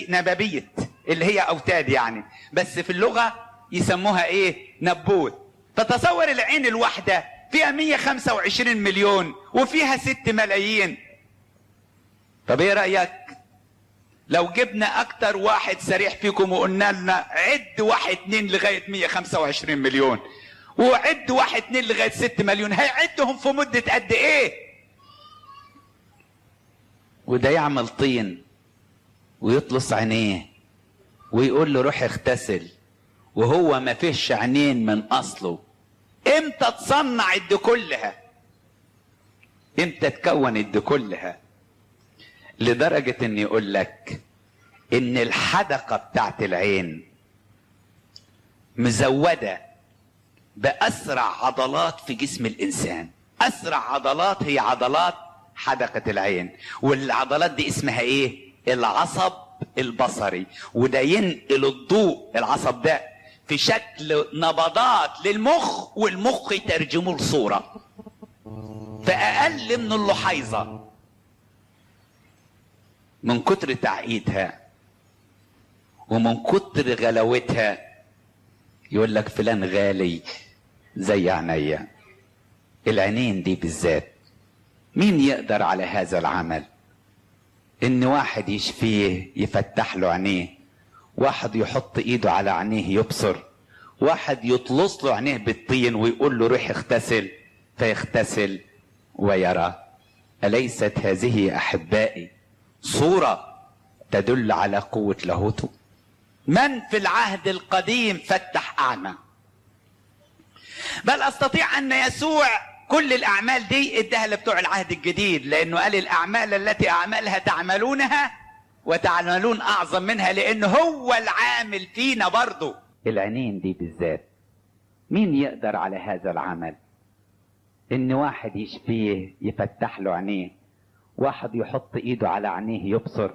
نبابية اللي هي اوتاد يعني، بس في اللغة يسموها ايه؟ نبوت. تتصور العين الواحدة فيها 125 مليون وفيها 6 ملايين. طب ايه رأيك لو جبنا اكتر واحد سريح فيكم وقلنا لنا عد 1 2 لغاية 125 مليون، وعد 1 2 لغاية 6 مليون، هيعدهم في مدة قد ايه؟ وده يعمل طين ويطلص عينيه ويقول له روح اغتسل، وهو ما فيش عينين من اصله. امتى تصنع الدي كلها؟ امتى تكون الدي كلها؟ لدرجة ان يقول لك ان الحدقة بتاعت العين مزودة باسرع عضلات في جسم الانسان. اسرع عضلات هي عضلات حدقة العين، والعضلات دي اسمها ايه؟ العصب البصري. وده ينقل الضوء، العصب ده في شكل نبضات للمخ، والمخ يترجمه لصورة في اقل من اللحيظة. من كتر تعقيدها ومن كتر غلاوتها يقول لك فلان غالي زي عينيا. العينين دي بالذات مين يقدر على هذا العمل؟ ان واحد يشفيه يفتح له عينيه، واحد يحط ايده على عينيه يبصر، واحد يطلص له عينيه بالطين ويقول له روح اغتسل فيغتسل ويرى. أليست هذه أحبائي صورة تدل على قوة لاهوته؟ من في العهد القديم فتح أعمى؟ بل أستطيع أن يسوع كل الأعمال دي ادها لبتوع العهد الجديد، لأنه قال الأعمال التي أعملها تعملونها وتعملون أعظم منها، لأنه هو العامل فينا برضو. العينين دي بالذات مين يقدر على هذا العمل؟ إن واحد يشفيه يفتح له عينيه، واحد يحط إيده على عينيه يبصر،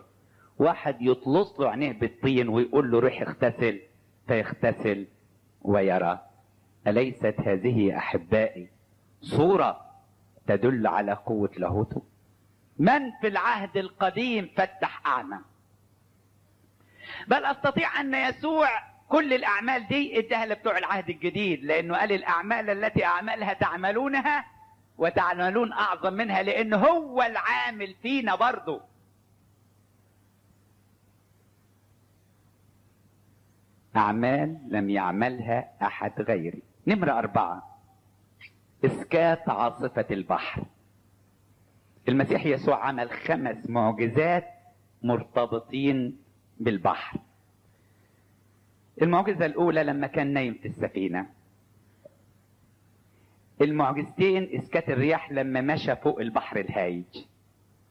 واحد يطلص له عينيه بالطين ويقول له روح اغتسل فيغتسل ويرى. أليست هذه أحبائي صورة تدل على قوة لاهوته. من في العهد القديم فتح أعمى، بل أستطيع أن يسوع كل الأعمال دي اداها لبتوع العهد الجديد، لأنه قال الأعمال التي أعملها تعملونها وتعملون أعظم منها، لأنه هو العامل فينا برضه. أعمال لم يعملها أحد غيري. نمرة 4، إسكات عاصفة البحر. المسيح يسوع عمل 5 معجزات مرتبطين بالبحر. المعجزة الأولى لما كان نايم في السفينة. المعجزتين إسكات الرياح لما مشى فوق البحر الهايج.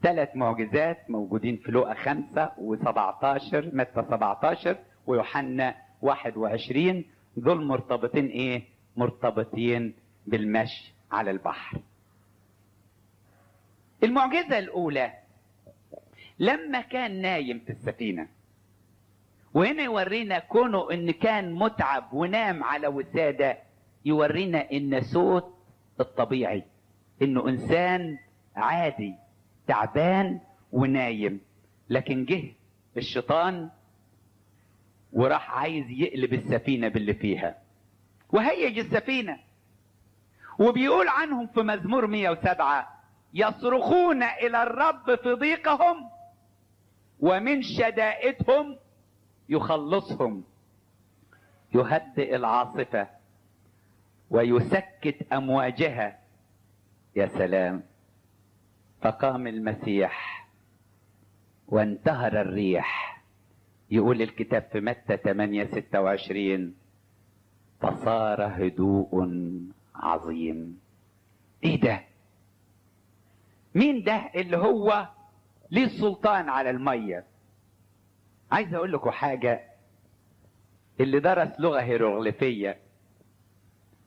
3 معجزات موجودين في لوقا 5 و17، متى 17 ويوحنا 21. دول مرتبطين ايه؟ مرتبطين بالمشي على البحر. المعجزة الأولى لما كان نايم في السفينة، وهنا يورينا كونه ان كان متعب ونام على وسادة، يورينا ان صوت الطبيعي انه انسان عادي تعبان ونايم، لكن جه الشيطان وراح عايز يقلب السفينة باللي فيها وهيج السفينة. وبيقول عنهم في مزمور 107 يصرخون إلى الرب في ضيقهم ومن شدائدهم يخلصهم، يهدئ العاصفة ويسكت أمواجها. يا سلام. فقام المسيح وانتهر الريح. يقول الكتاب في متى 8:26 فصار هدوء عظيم. ايه ده؟ مين ده اللي هو ليه السلطان على المية؟ عايز اقول لكم حاجة. اللي درس لغة هيروغليفية،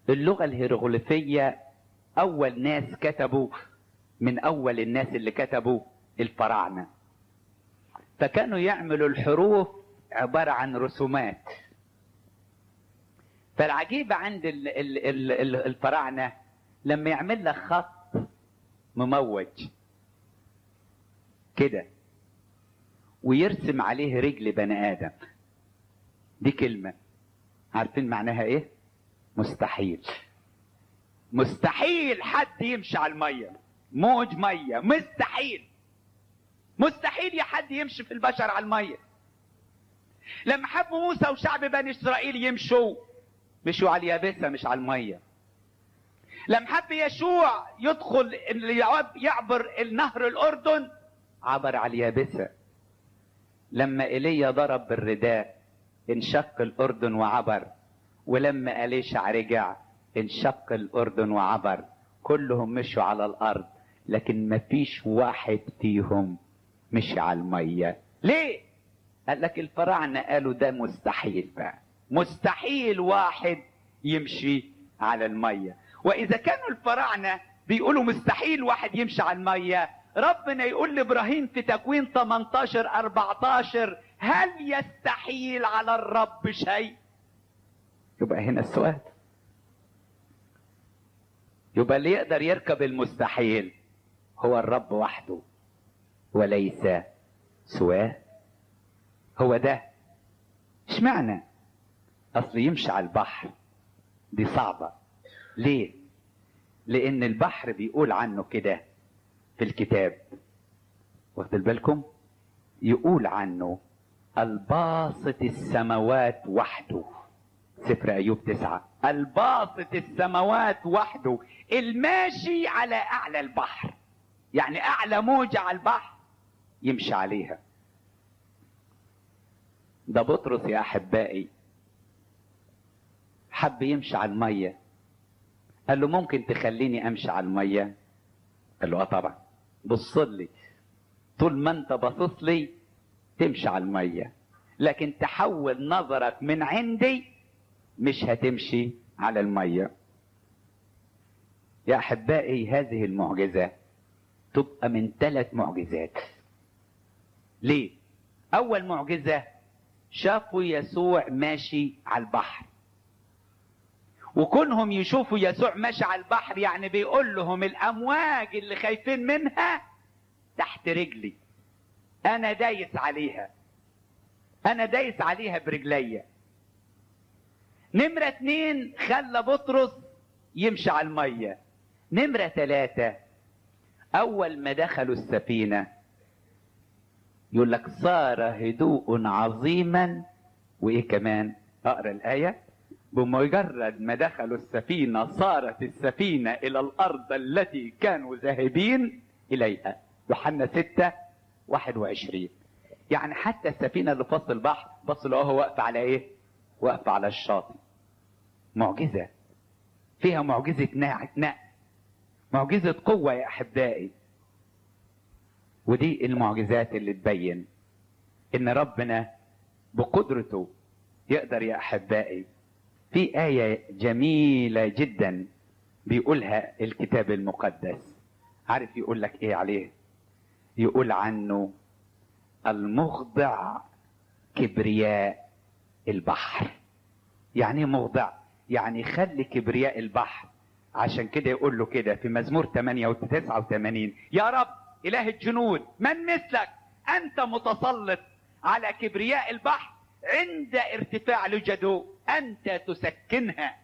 اللغة الهيروغليفية اول ناس كتبوا، من اول الناس اللي كتبوا الفراعنة، فكانوا يعملوا الحروف عبارة عن رسومات. فالعجيبة عند الفراعنة لما يعمل لك خط مموج كده ويرسم عليه رجل بني آدم، دي كلمة عارفين معناها ايه؟ مستحيل. مستحيل حد يمشي على المية، موج مية، مستحيل. مستحيل يا حد يمشي في البشر على المية. لما حب موسى وشعب بني اسرائيل يمشوا، مشوا على اليابسة مش على المية. لما حب يشوع يدخل يعبر النهر الأردن، عبر على اليابسة. لما ايليا ضرب بالرداء انشق الأردن وعبر، ولما أليشع رجع انشق الأردن وعبر. كلهم مشوا على الأرض، لكن مفيش واحد فيهم مشي على المية. ليه؟ قال لك الفراعنة قالوا ده مستحيل بقى، مستحيل واحد يمشي على المية. وإذا كانوا الفراعنة بيقولوا مستحيل واحد يمشي على المية، ربنا يقول لإبراهيم في تكوين 18:14 هل يستحيل على الرب شيء؟ يبقى هنا السؤال. يبقى اللي يقدر يركب المستحيل هو الرب وحده وليس سواه. هو ده. اشمعنى؟ اصل يمشي على البحر دي صعبة. ليه؟ لان البحر بيقول عنه كده في الكتاب، واخد بالكم؟ يقول عنه الباسط السماوات وحده. سفر ايوب 9 الباسط السماوات وحده، الماشي على اعلى البحر، يعني اعلى موجة على البحر يمشي عليها. ده بطرس يا احبائي حب يمشي على المية، قال له ممكن تخليني امشي على المية؟ قال له اه طبعا، بص لي، طول ما انت باصص لي تمشي على المية، لكن تحول نظرك من عندي مش هتمشي على المية. يا احبائي هذه المعجزة تبقى من 3 معجزات. ليه؟ اول معجزة شافوا يسوع ماشي على البحر، وكونهم يشوفوا يسوع ماشي على البحر يعني بيقول لهم الامواج اللي خايفين منها تحت رجلي، انا دايس عليها، انا دايس عليها برجليا. نمرة 2 خلى بطرس يمشي على المية. نمرة 3 اول ما دخلوا السفينة يقول لك صار هدوء عظيما. وايه كمان؟ اقرا الايه. بمجرد ما دخلوا السفينة صارت السفينة الى الارض التي كانوا ذاهبين اليها. يوحنا 6:21. يعني حتى السفينة اللي في وسط البحر بص له هو واقف على ايه؟ واقف على الشاطئ. معجزة فيها معجزة نقل، معجزة قوة يا احبائي. ودي المعجزات اللي تبين ان ربنا بقدرته يقدر يا احبائي. في آية جميلة جدا بيقولها الكتاب المقدس. عارف يقول لك ايه عليه؟ يقول عنه المخضع كبرياء البحر. يعني ايه مخضع؟ يعني خلي كبرياء البحر. عشان كده يقول له كده في مزمور 89 يا رب اله الجنود من مثلك انت متسلط على كبرياء البحر، عند ارتفاع لجده انت تسكنها.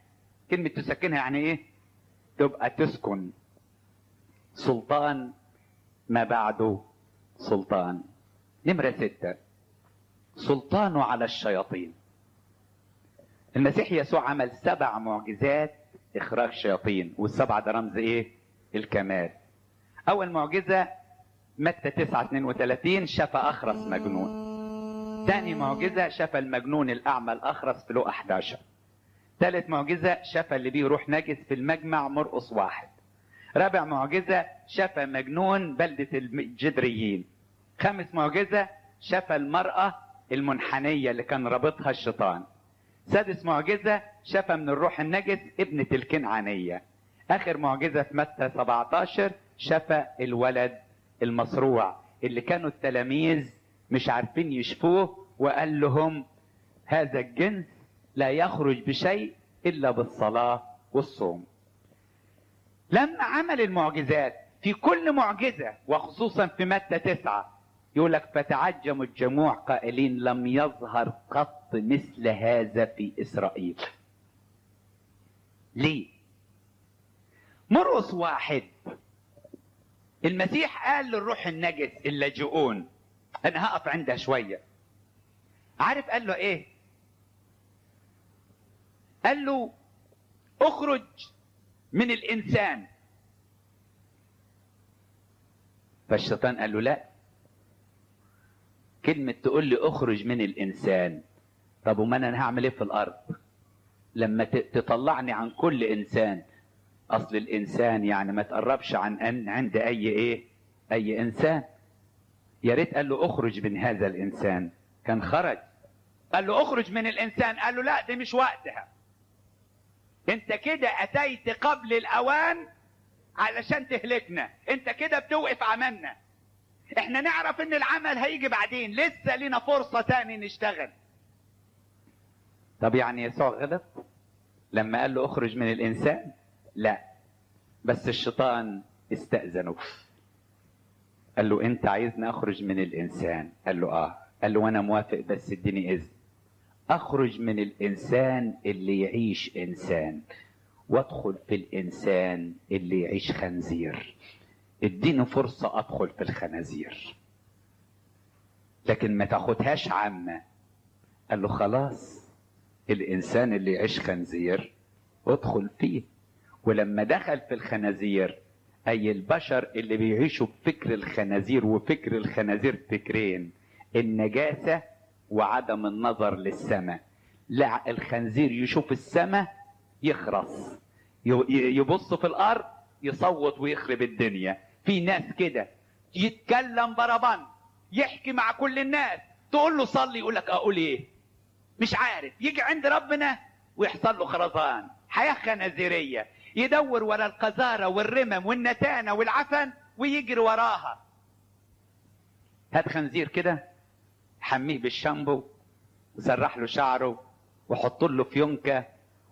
كلمة تسكنها يعني ايه؟ تبقى تسكن. سلطان ما بعده سلطان. نمرة 6 سلطانه على الشياطين. المسيح يسوع عمل 7 معجزات اخراج شياطين، والسبعة ده رمز ايه؟ الكمال. اول معجزة متى 9:32 شفى اخرس مجنون. ثاني معجزة شفى المجنون الاعمى الاخرس في لوقا 11. ثالث معجزة شفى اللي بيه روح نجس في المجمع مرقس 1. رابع معجزة شفى مجنون بلدة الجدريين. خامس معجزة شفى المرأة المنحنية اللي كان رابطها الشيطان. سادس معجزة شفى من الروح النجس ابنة الكنعانية. اخر معجزة في متى 17 شفى الولد المصروع اللي كانوا التلاميذ مش عارفين يشفوه، وقال لهم هذا الجنس لا يخرج بشيء الا بالصلاة والصوم. لما عمل المعجزات في كل معجزة وخصوصا في متى 9 يقول لك فتعجم الجموع قائلين لم يظهر قط مثل هذا في اسرائيل. ليه؟ مرقس 1 المسيح قال للروح النجس اللاجئون، انا هقف عندها شوية. عارف قال له ايه؟ قال له اخرج من الانسان. فالشيطان قال له لا، كلمة تقول لي اخرج من الانسان، طب وما انا هعمل ايه في الارض لما تطلعني عن كل انسان؟ اصل الانسان يعني ما تقربش عن عند اي انسان. يا ريت قال له اخرج من هذا الانسان كان خرج. قال له اخرج من الانسان، قال له لا دي مش وقتها، انت كده اتيت قبل الاوان علشان تهلكنا، انت كده بتوقف عملنا. احنا نعرف ان العمل هيجي بعدين، لسه لنا فرصة تاني نشتغل. طب يعني يسوع غلط لما قال له اخرج من الانسان؟ لا، بس الشيطان استأذنه. قال له انت عايزني اخرج من الانسان؟ قال له اه. قال له وانا موافق بس اديني اذن اخرج من الانسان اللي يعيش انسان وادخل في الانسان اللي يعيش خنزير. اديني فرصة ادخل في الخنازير لكن ما تاخدهاش عامة. قال له خلاص الانسان اللي يعيش خنزير ادخل فيه. ولما دخل في الخنازير اي البشر اللي بيعيشوا بفكر الخنازير، وفكر الخنازير فكرين: النجاسة وعدم النظر للسماء. لا، الخنزير يشوف السماء يخرس، يبص في الارض يصوت ويخرب الدنيا. في ناس كده يتكلم بربان يحكي مع كل الناس، تقول له صلي يقول لك اقول ايه مش عارف. يجي عند ربنا ويحصل له خرزان، حياة خنازيرية، يدور ورا القذارة والرمم والنتانة والعفن ويجري وراها. هات خنزير كده حميه بالشامبو وسرح له شعره وحط له فيونكة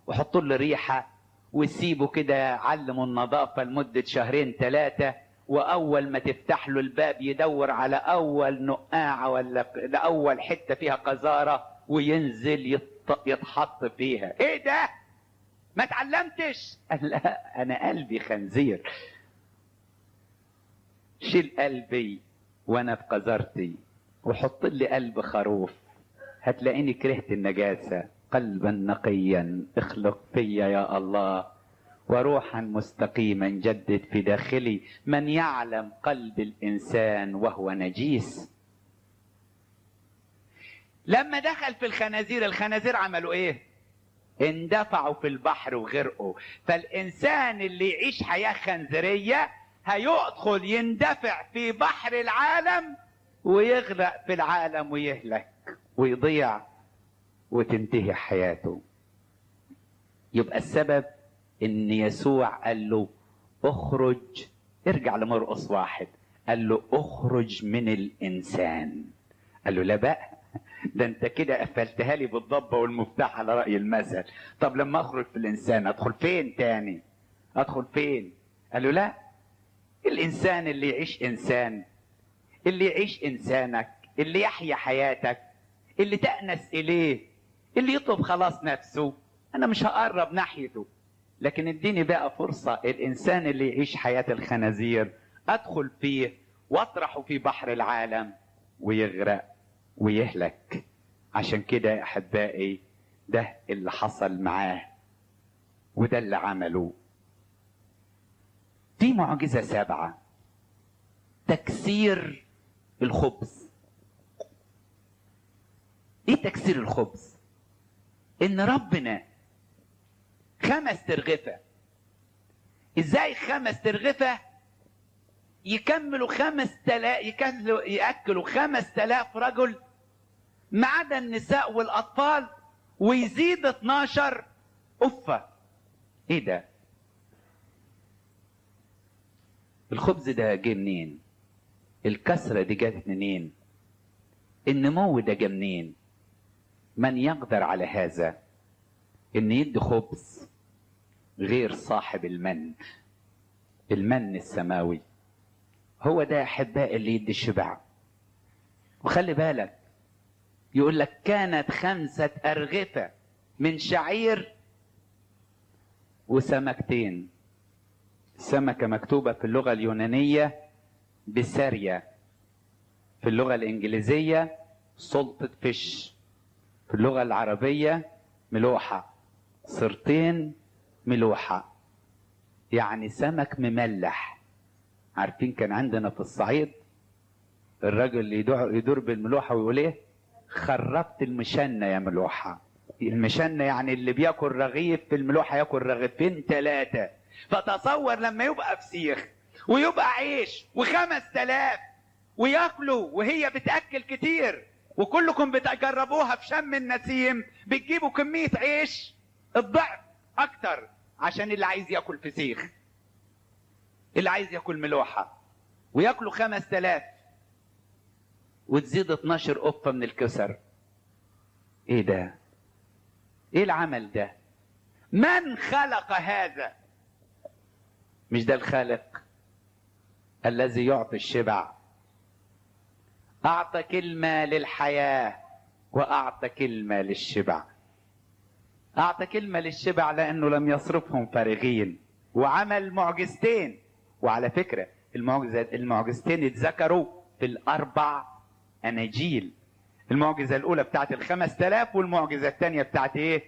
وحط له ريحة وسيبه كده، علمه النظافة لمدة 2-3 وأول ما تفتح له الباب يدور على أول نقاعة ولا أول حتة فيها قذارة وينزل يتحط فيها. إيه ده؟ ما اتعلمتش؟ قال لا، أنا قلبي خنزير. شيل قلبي وأنا في قذارتي وحط لي قلب خروف، هتلاقيني كرهت النجاسة. قلبا نقيا اخلق فيا يا الله، وروحا مستقيما جدد في داخلي. من يعلم قلب الإنسان وهو نجيس. لما دخل في الخنازير، الخنازير عملوا ايه؟ اندفعوا في البحر وغرقوا. فالإنسان اللي يعيش حياة خنزيرية هيدخل يندفع في بحر العالم ويغرق في العالم ويهلك ويضيع وتنتهي حياته. يبقى السبب ان يسوع قال له اخرج، ارجع لمرقس 1، قال له اخرج من الانسان. قال له لا بقى، ده انت كده قفلتها لي بالضبه والمفتاح على راي المثل. طب لما اخرج في الانسان ادخل فين تاني؟ ادخل فين؟ قال له لا، الانسان اللي يعيش انسان، اللي يعيش انسانك، اللي يحيا حياتك، اللي تأنس اليه، اللي يطلب خلاص نفسه، انا مش هقرب ناحيته. لكن اديني بقى فرصة الانسان اللي يعيش حياة الخنازير ادخل فيه واطرحه في بحر العالم ويغرق ويهلك. عشان كده يا احبائي ده اللي حصل معاه وده اللي عمله. في معجزة 7، تكسير الخبز. ايه تكسير الخبز؟ ان ربنا 5 ترغفة. ازاي 5 ترغفة يكملوا 5000، يأكلوا 5000 رجل ما عدا النساء والاطفال، ويزيد 12 أفة. ايه ده؟ الخبز ده جه منين؟ الكسرة دي جت منين؟ النمو ده جه منين؟ من يقدر على هذا ان يدي خبز غير صاحب المن السماوي؟ هو ده احبائي اللي يدي الشبع. وخلي بالك يقول لك كانت 5 أرغفة من شعير وسمكتين. السمكة مكتوبة في اللغة اليونانية بسارية، في اللغة الإنجليزية سلطة فيش، في اللغة العربية ملوحة، صرتين ملوحة، يعني سمك مملح. عارفين كان عندنا في الصعيد الراجل اللي يدور بالملوحة ويقول ايه؟ خربت المشنة يا ملوحة. المشنة يعني اللي بياكل رغيف في الملوحة ياكل رغيفين 3. فتصور لما يبقى فسيخ ويبقى عيش و5000 وياكلوا وهي بتاكل كتير، وكلكم بتجربوها في شم النسيم، بتجيبوا كميه عيش الضعف اكتر عشان اللي عايز ياكل فسيخ، اللي عايز ياكل ملوحه، وياكلوا 5000 وتزيد 12 قفه من الكسر. ايه ده؟ ايه العمل ده؟ من خلق هذا؟ مش ده الخالق الذي يعطي الشبع؟ اعطى كلمة للحياة واعطى كلمة للشبع. اعطى كلمة للشبع لانه لم يصرفهم فارغين، وعمل معجزتين. وعلى فكرة المعجزتين اتذكروا في ال4 اناجيل. المعجزة الاولى بتاعت 5000 والمعجزة الثانية بتاعت ايه؟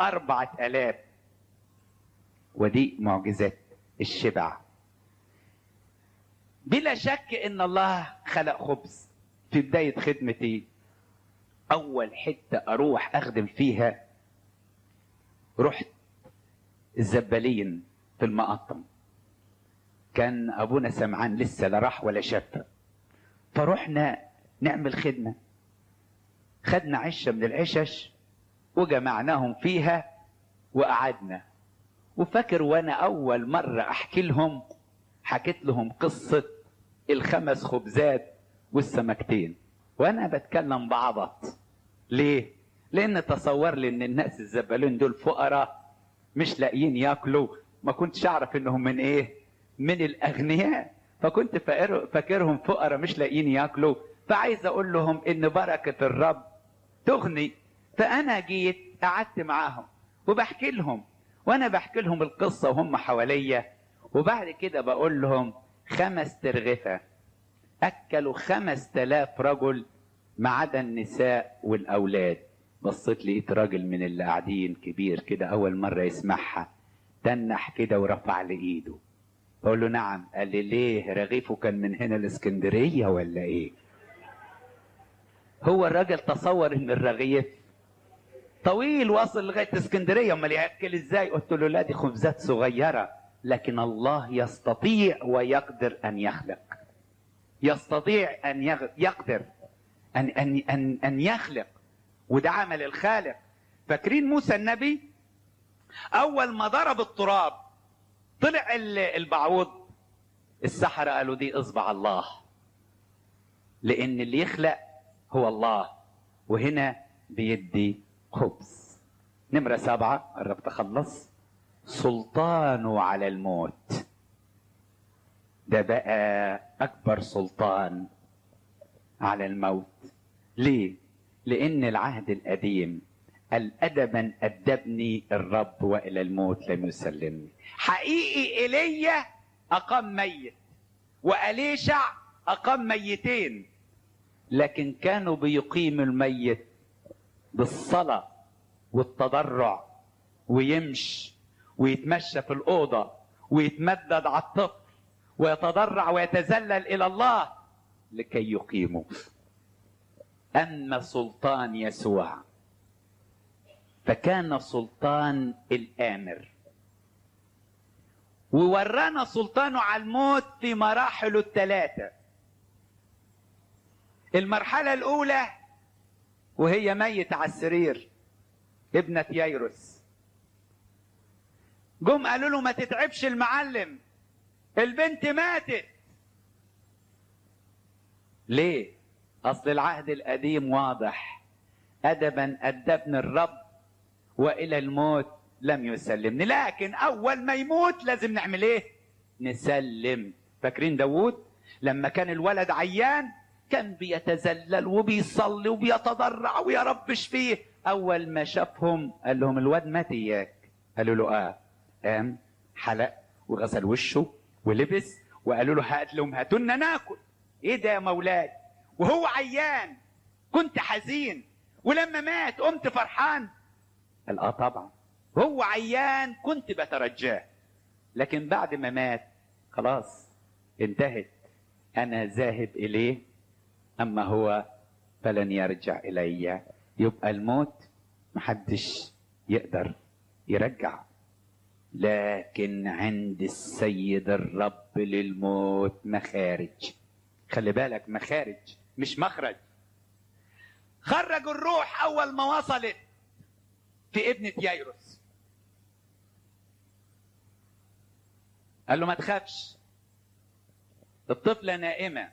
4000. ودي معجزة الشبع. بلا شك ان الله خلق خبز. في بداية خدمتي اول حتة اروح اخدم فيها رحت الزبالين في المقطم. كان ابونا سمعان لسه لا راح ولا شاف، فرحنا نعمل خدمة. خدنا عشة من العشش وجمعناهم فيها وقعدنا. وفاكر وانا اول مرة احكي لهم حكيت لهم قصة 5 خبزات والسمكتين وانا بتكلم بعبط. ليه؟ لان تصور لي ان الناس الزبالين دول فقراء مش لاقيين ياكلوا. ما كنتش اعرف انهم من ايه؟ من الاغنياء، فكنت فاكرهم فقراء مش لاقيين ياكلوا. فعايز اقول لهم ان بركة الرب تغني. فانا جيت قعدت معاهم وبحكي لهم، وانا بحكي لهم القصة وهم حواليا. وبعد كده بقول لهم 5 ترغفة اكلوا 5000 رجل ما عدا النساء والاولاد. بصيت لقيت راجل من اللي قاعدين كبير كده اول مرة يسمعها، تنح كده ورفع لي ايده. بقول له نعم. قال لي ليه؟ رغيفه كان من هنا الاسكندرية ولا ايه؟ هو الراجل تصور ان الرغيف طويل واصل لغاية اسكندرية، امال ياكل ازاي؟ قلت له لا، دي خبزات صغيرة، لكن الله يستطيع ويقدر ان يخلق. يستطيع ان يقدر ان يخلق، وده عمل الخالق. فاكرين موسى النبي اول ما ضرب التراب طلع البعوض؟ السحرة قالوا دي اصبع الله، لان اللي يخلق هو الله، وهنا بيدي خبز. نمرة 7 قربت اخلص. سلطانه على الموت. ده بقى اكبر سلطان على الموت. ليه؟ لان العهد القديم قال ادبا ادبني الرب والى الموت لم يسلمني. حقيقي ايليا اقام ميت واليشع اقام ميتين، لكن كانوا بيقيموا الميت بالصلاة والتضرع، ويمشي ويتمشى في الأوضة ويتمدد على الطفل ويتضرع ويتذلل إلى الله لكي يقيموا. أما سلطان يسوع فكان سلطان الآمر، وورانا سلطانه على الموت في مراحله 3. المرحلة الأولى وهي ميت على السرير، ابنة ييروس. جم قالوا له ما تتعبش المعلم، البنت ماتت. ليه؟ أصل العهد القديم واضح، أدبا أدبني الرب وإلى الموت لم يسلمني. لكن أول ما يموت لازم نعمل إيه؟ نسلم. فاكرين داوود لما كان الولد عيان كان بيتذلل وبيصلي وبيتضرع ويا رب اشفيه. اول ما شافهم قال لهم الواد مات اياك. قالوا له قام حلق وغسل وشه ولبس، وقالوا له هات لهم هاتولنا ناكل. ايه ده يا مولاي؟ وهو عيان كنت حزين، ولما مات قمت فرحان؟ قال طبعا، هو عيان كنت بترجاه، لكن بعد ما مات خلاص انتهت. انا ذاهب اليه اما هو فلن يرجع الي. يبقى الموت محدش يقدر يرجع، لكن عند السيد الرب للموت مخارج. خلي بالك، مخارج مش مخرج. خرج الروح اول ما وصلت في ابنة ييروس، قال له ما تخافش، الطفلة نائمة.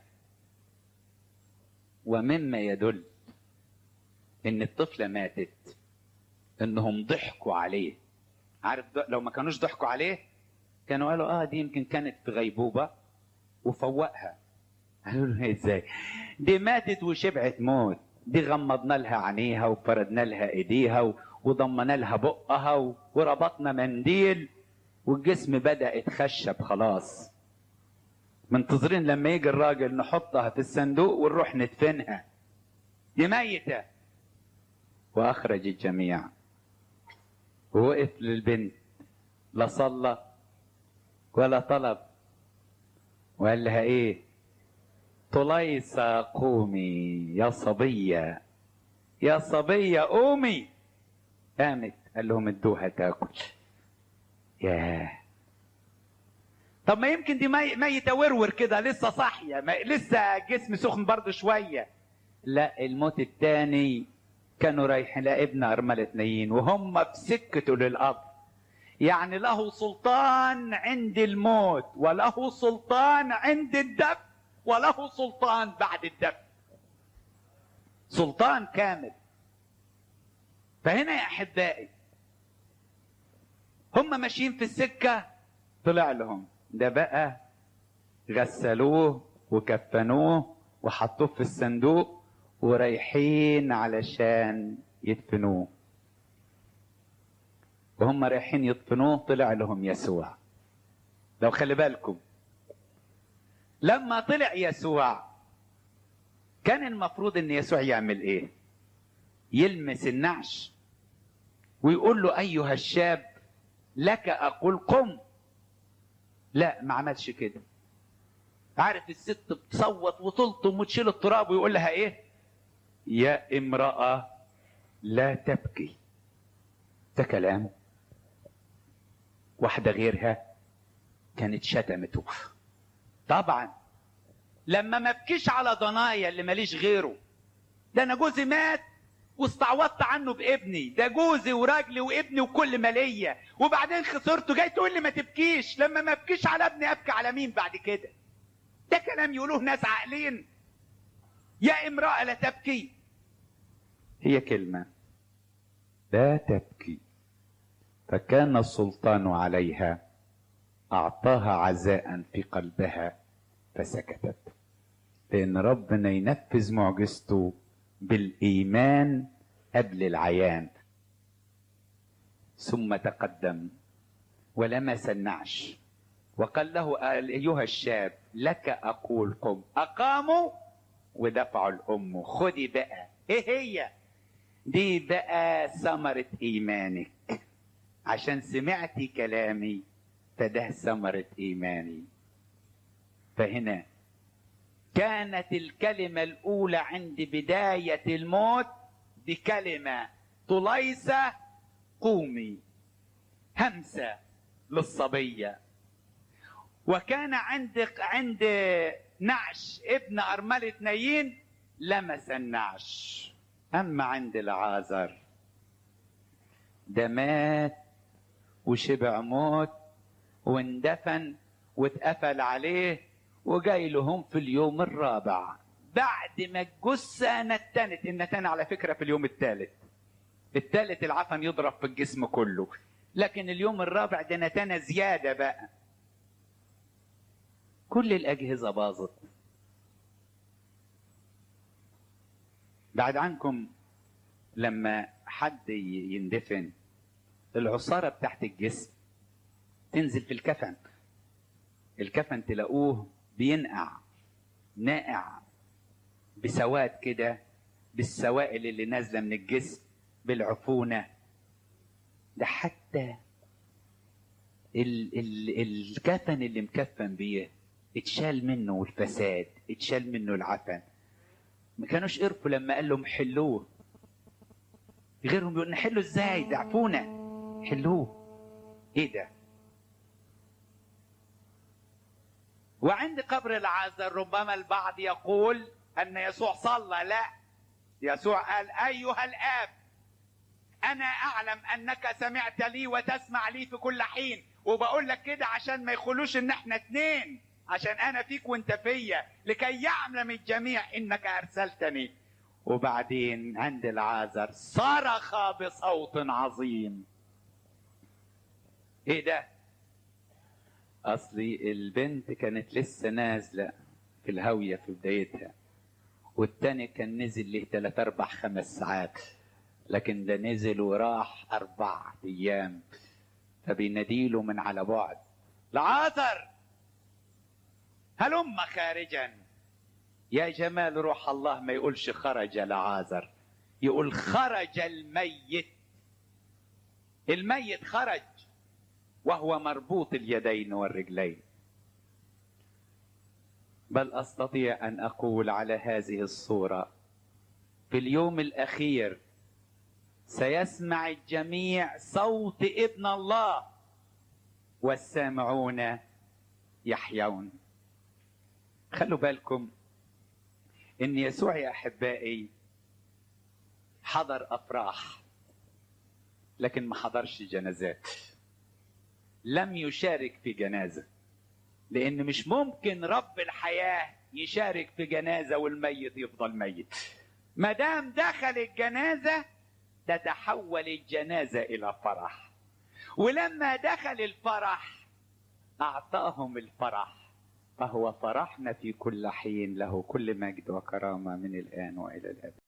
ومما يدل ان الطفلة ماتت انهم ضحكوا عليه. عارف لو ما كانوش ضحكوا عليه كانوا قالوا دي يمكن كانت في غيبوبة وفوقها. قالوا له ازاي؟ دي ماتت وشبعت موت، دي غمضنا لها عينيها وفردنا لها ايديها وضمنا لها بقها وربطنا منديل والجسم بدأ يتخشب خلاص، منتظرين لما يجي الراجل نحطها في الصندوق ونروح ندفنها، دي ميتة. واخرج الجميع ووقف للبنت، لا صلى ولا طلب، وقال لها ايه؟ طليسة قومي يا صبية، يا صبية قومي. قامت. قال لهم ادوها تاكل. ياه، طب ما يمكن دي ميتة ورور كده لسه صاحية، لسه جسم سخن برضه شوية. لا، الموت التاني كانوا رايحين لابن أرملة نايين وهم في سكته للأرض. يعني له سلطان عند الموت، وله سلطان عند الدفن، وله سلطان بعد الدفن، سلطان كامل. فهنا يا أحبائي هم ماشيين في السكة طلع لهم ده بقى، غسلوه وكفنوه وحطوه في الصندوق ورايحين علشان يدفنوه. وهم رايحين يدفنوه طلع لهم يسوع. لو خلي بالكم، لما طلع يسوع كان المفروض ان يسوع يعمل ايه؟ يلمس النعش ويقول له ايها الشاب لك اقول قم. لا، ما عملش كده. عارف الست بتصوت وتلطم وتشيل التراب ويقول لها ايه؟ يا امرأة لا تبكي. ده كلامه. واحدة غيرها كانت شتمته. طبعا لما ما بكيش على ضنايا اللي ماليش غيره، ده انا جوزي مات واستعوضت عنه بابني، ده جوزي وراجلي وابني وكل ما ليا، وبعدين خسرته، جاي تقول لي ما تبكيش؟ لما ما بكيش على ابني ابكي على مين بعد كده؟ ده كلام يقولوه ناس عاقلين. يا امرأة لا تبكي، هي كلمة لا تبكي، فكان السلطان عليها أعطاها عزاء في قلبها فسكتت. لأن ربنا ينفذ معجزته بالإيمان قبل العيان. ثم تقدم ولمس النعش وقال له أيها الشاب لك أقول قم. أقاموا ودفعوا الأم. خدي بقى، إيه هي دي بقى؟ ثمرة إيمانك. عشان سمعتي كلامي فده ثمرة إيماني. فهنا كانت الكلمة الأولى عند بداية الموت بكلمة طليسة قومي، همسة للصبية. وكان عند نعش ابن أرملة نايين لمس النعش. أما عند العازر ده مات وشبع موت واندفن واتقفل عليه، وجاي لهم في اليوم الرابع بعد ما الجثة نتنت. النتن على فكرة في اليوم الثالث العفن يضرب في الجسم كله، لكن اليوم الرابع ده نتنة زيادة بقى. كل الأجهزة باظت. بعد عنكم لما حد يندفن العصارة بتاعت الجسم تنزل في الكفن. الكفن تلاقوه بينقع، ناقع بسواد كده، بالسوائل اللي نازله من الجسم، بالعفونه. ده حتى الكفن اللي مكفن بيه اتشال منه الفساد، اتشال منه العفن. ما كانوش قرفوا لما قال لهم حلوه. غيرهم بيقول نحله ازاي؟ ده عفونه، حلوه. ايه ده؟ وعند قبر العازر ربما البعض يقول ان يسوع صلى. لا، يسوع قال ايها الاب انا اعلم انك سمعت لي وتسمع لي في كل حين، وبقول لك كده عشان ما يقولوش ان احنا اتنين، عشان انا فيك وانت فيا، لكي يعلم الجميع انك ارسلتني. وبعدين عند العازر صرخ بصوت عظيم. ايه ده؟ اصلي البنت كانت لسه نازله في الهاويه في بدايتها، والتاني كان نزل له 3 4 5 ساعات، لكن ده نزل وراح 4 ايام. فبيناديله من على بعد لعازر هلم خارجا. يا جمال روح الله، ما يقولش خرج لعازر، يقول خرج الميت. الميت خرج وهو مربوط اليدين والرجلين. بل أستطيع أن أقول على هذه الصورة في اليوم الأخير سيسمع الجميع صوت ابن الله والسامعون يحيون. خلوا بالكم إن يسوع يا أحبائي حضر أفراح لكن ما حضرش جنازات. لم يشارك في جنازة، لأن مش ممكن رب الحياة يشارك في جنازة والميت يفضل ميت. ما دام دخل الجنازة تتحول الجنازة إلى فرح. ولما دخل الفرح أعطاهم الفرح، فهو فرحنا في كل حين، له كل مجد وكرامة من الآن وإلى الأبد.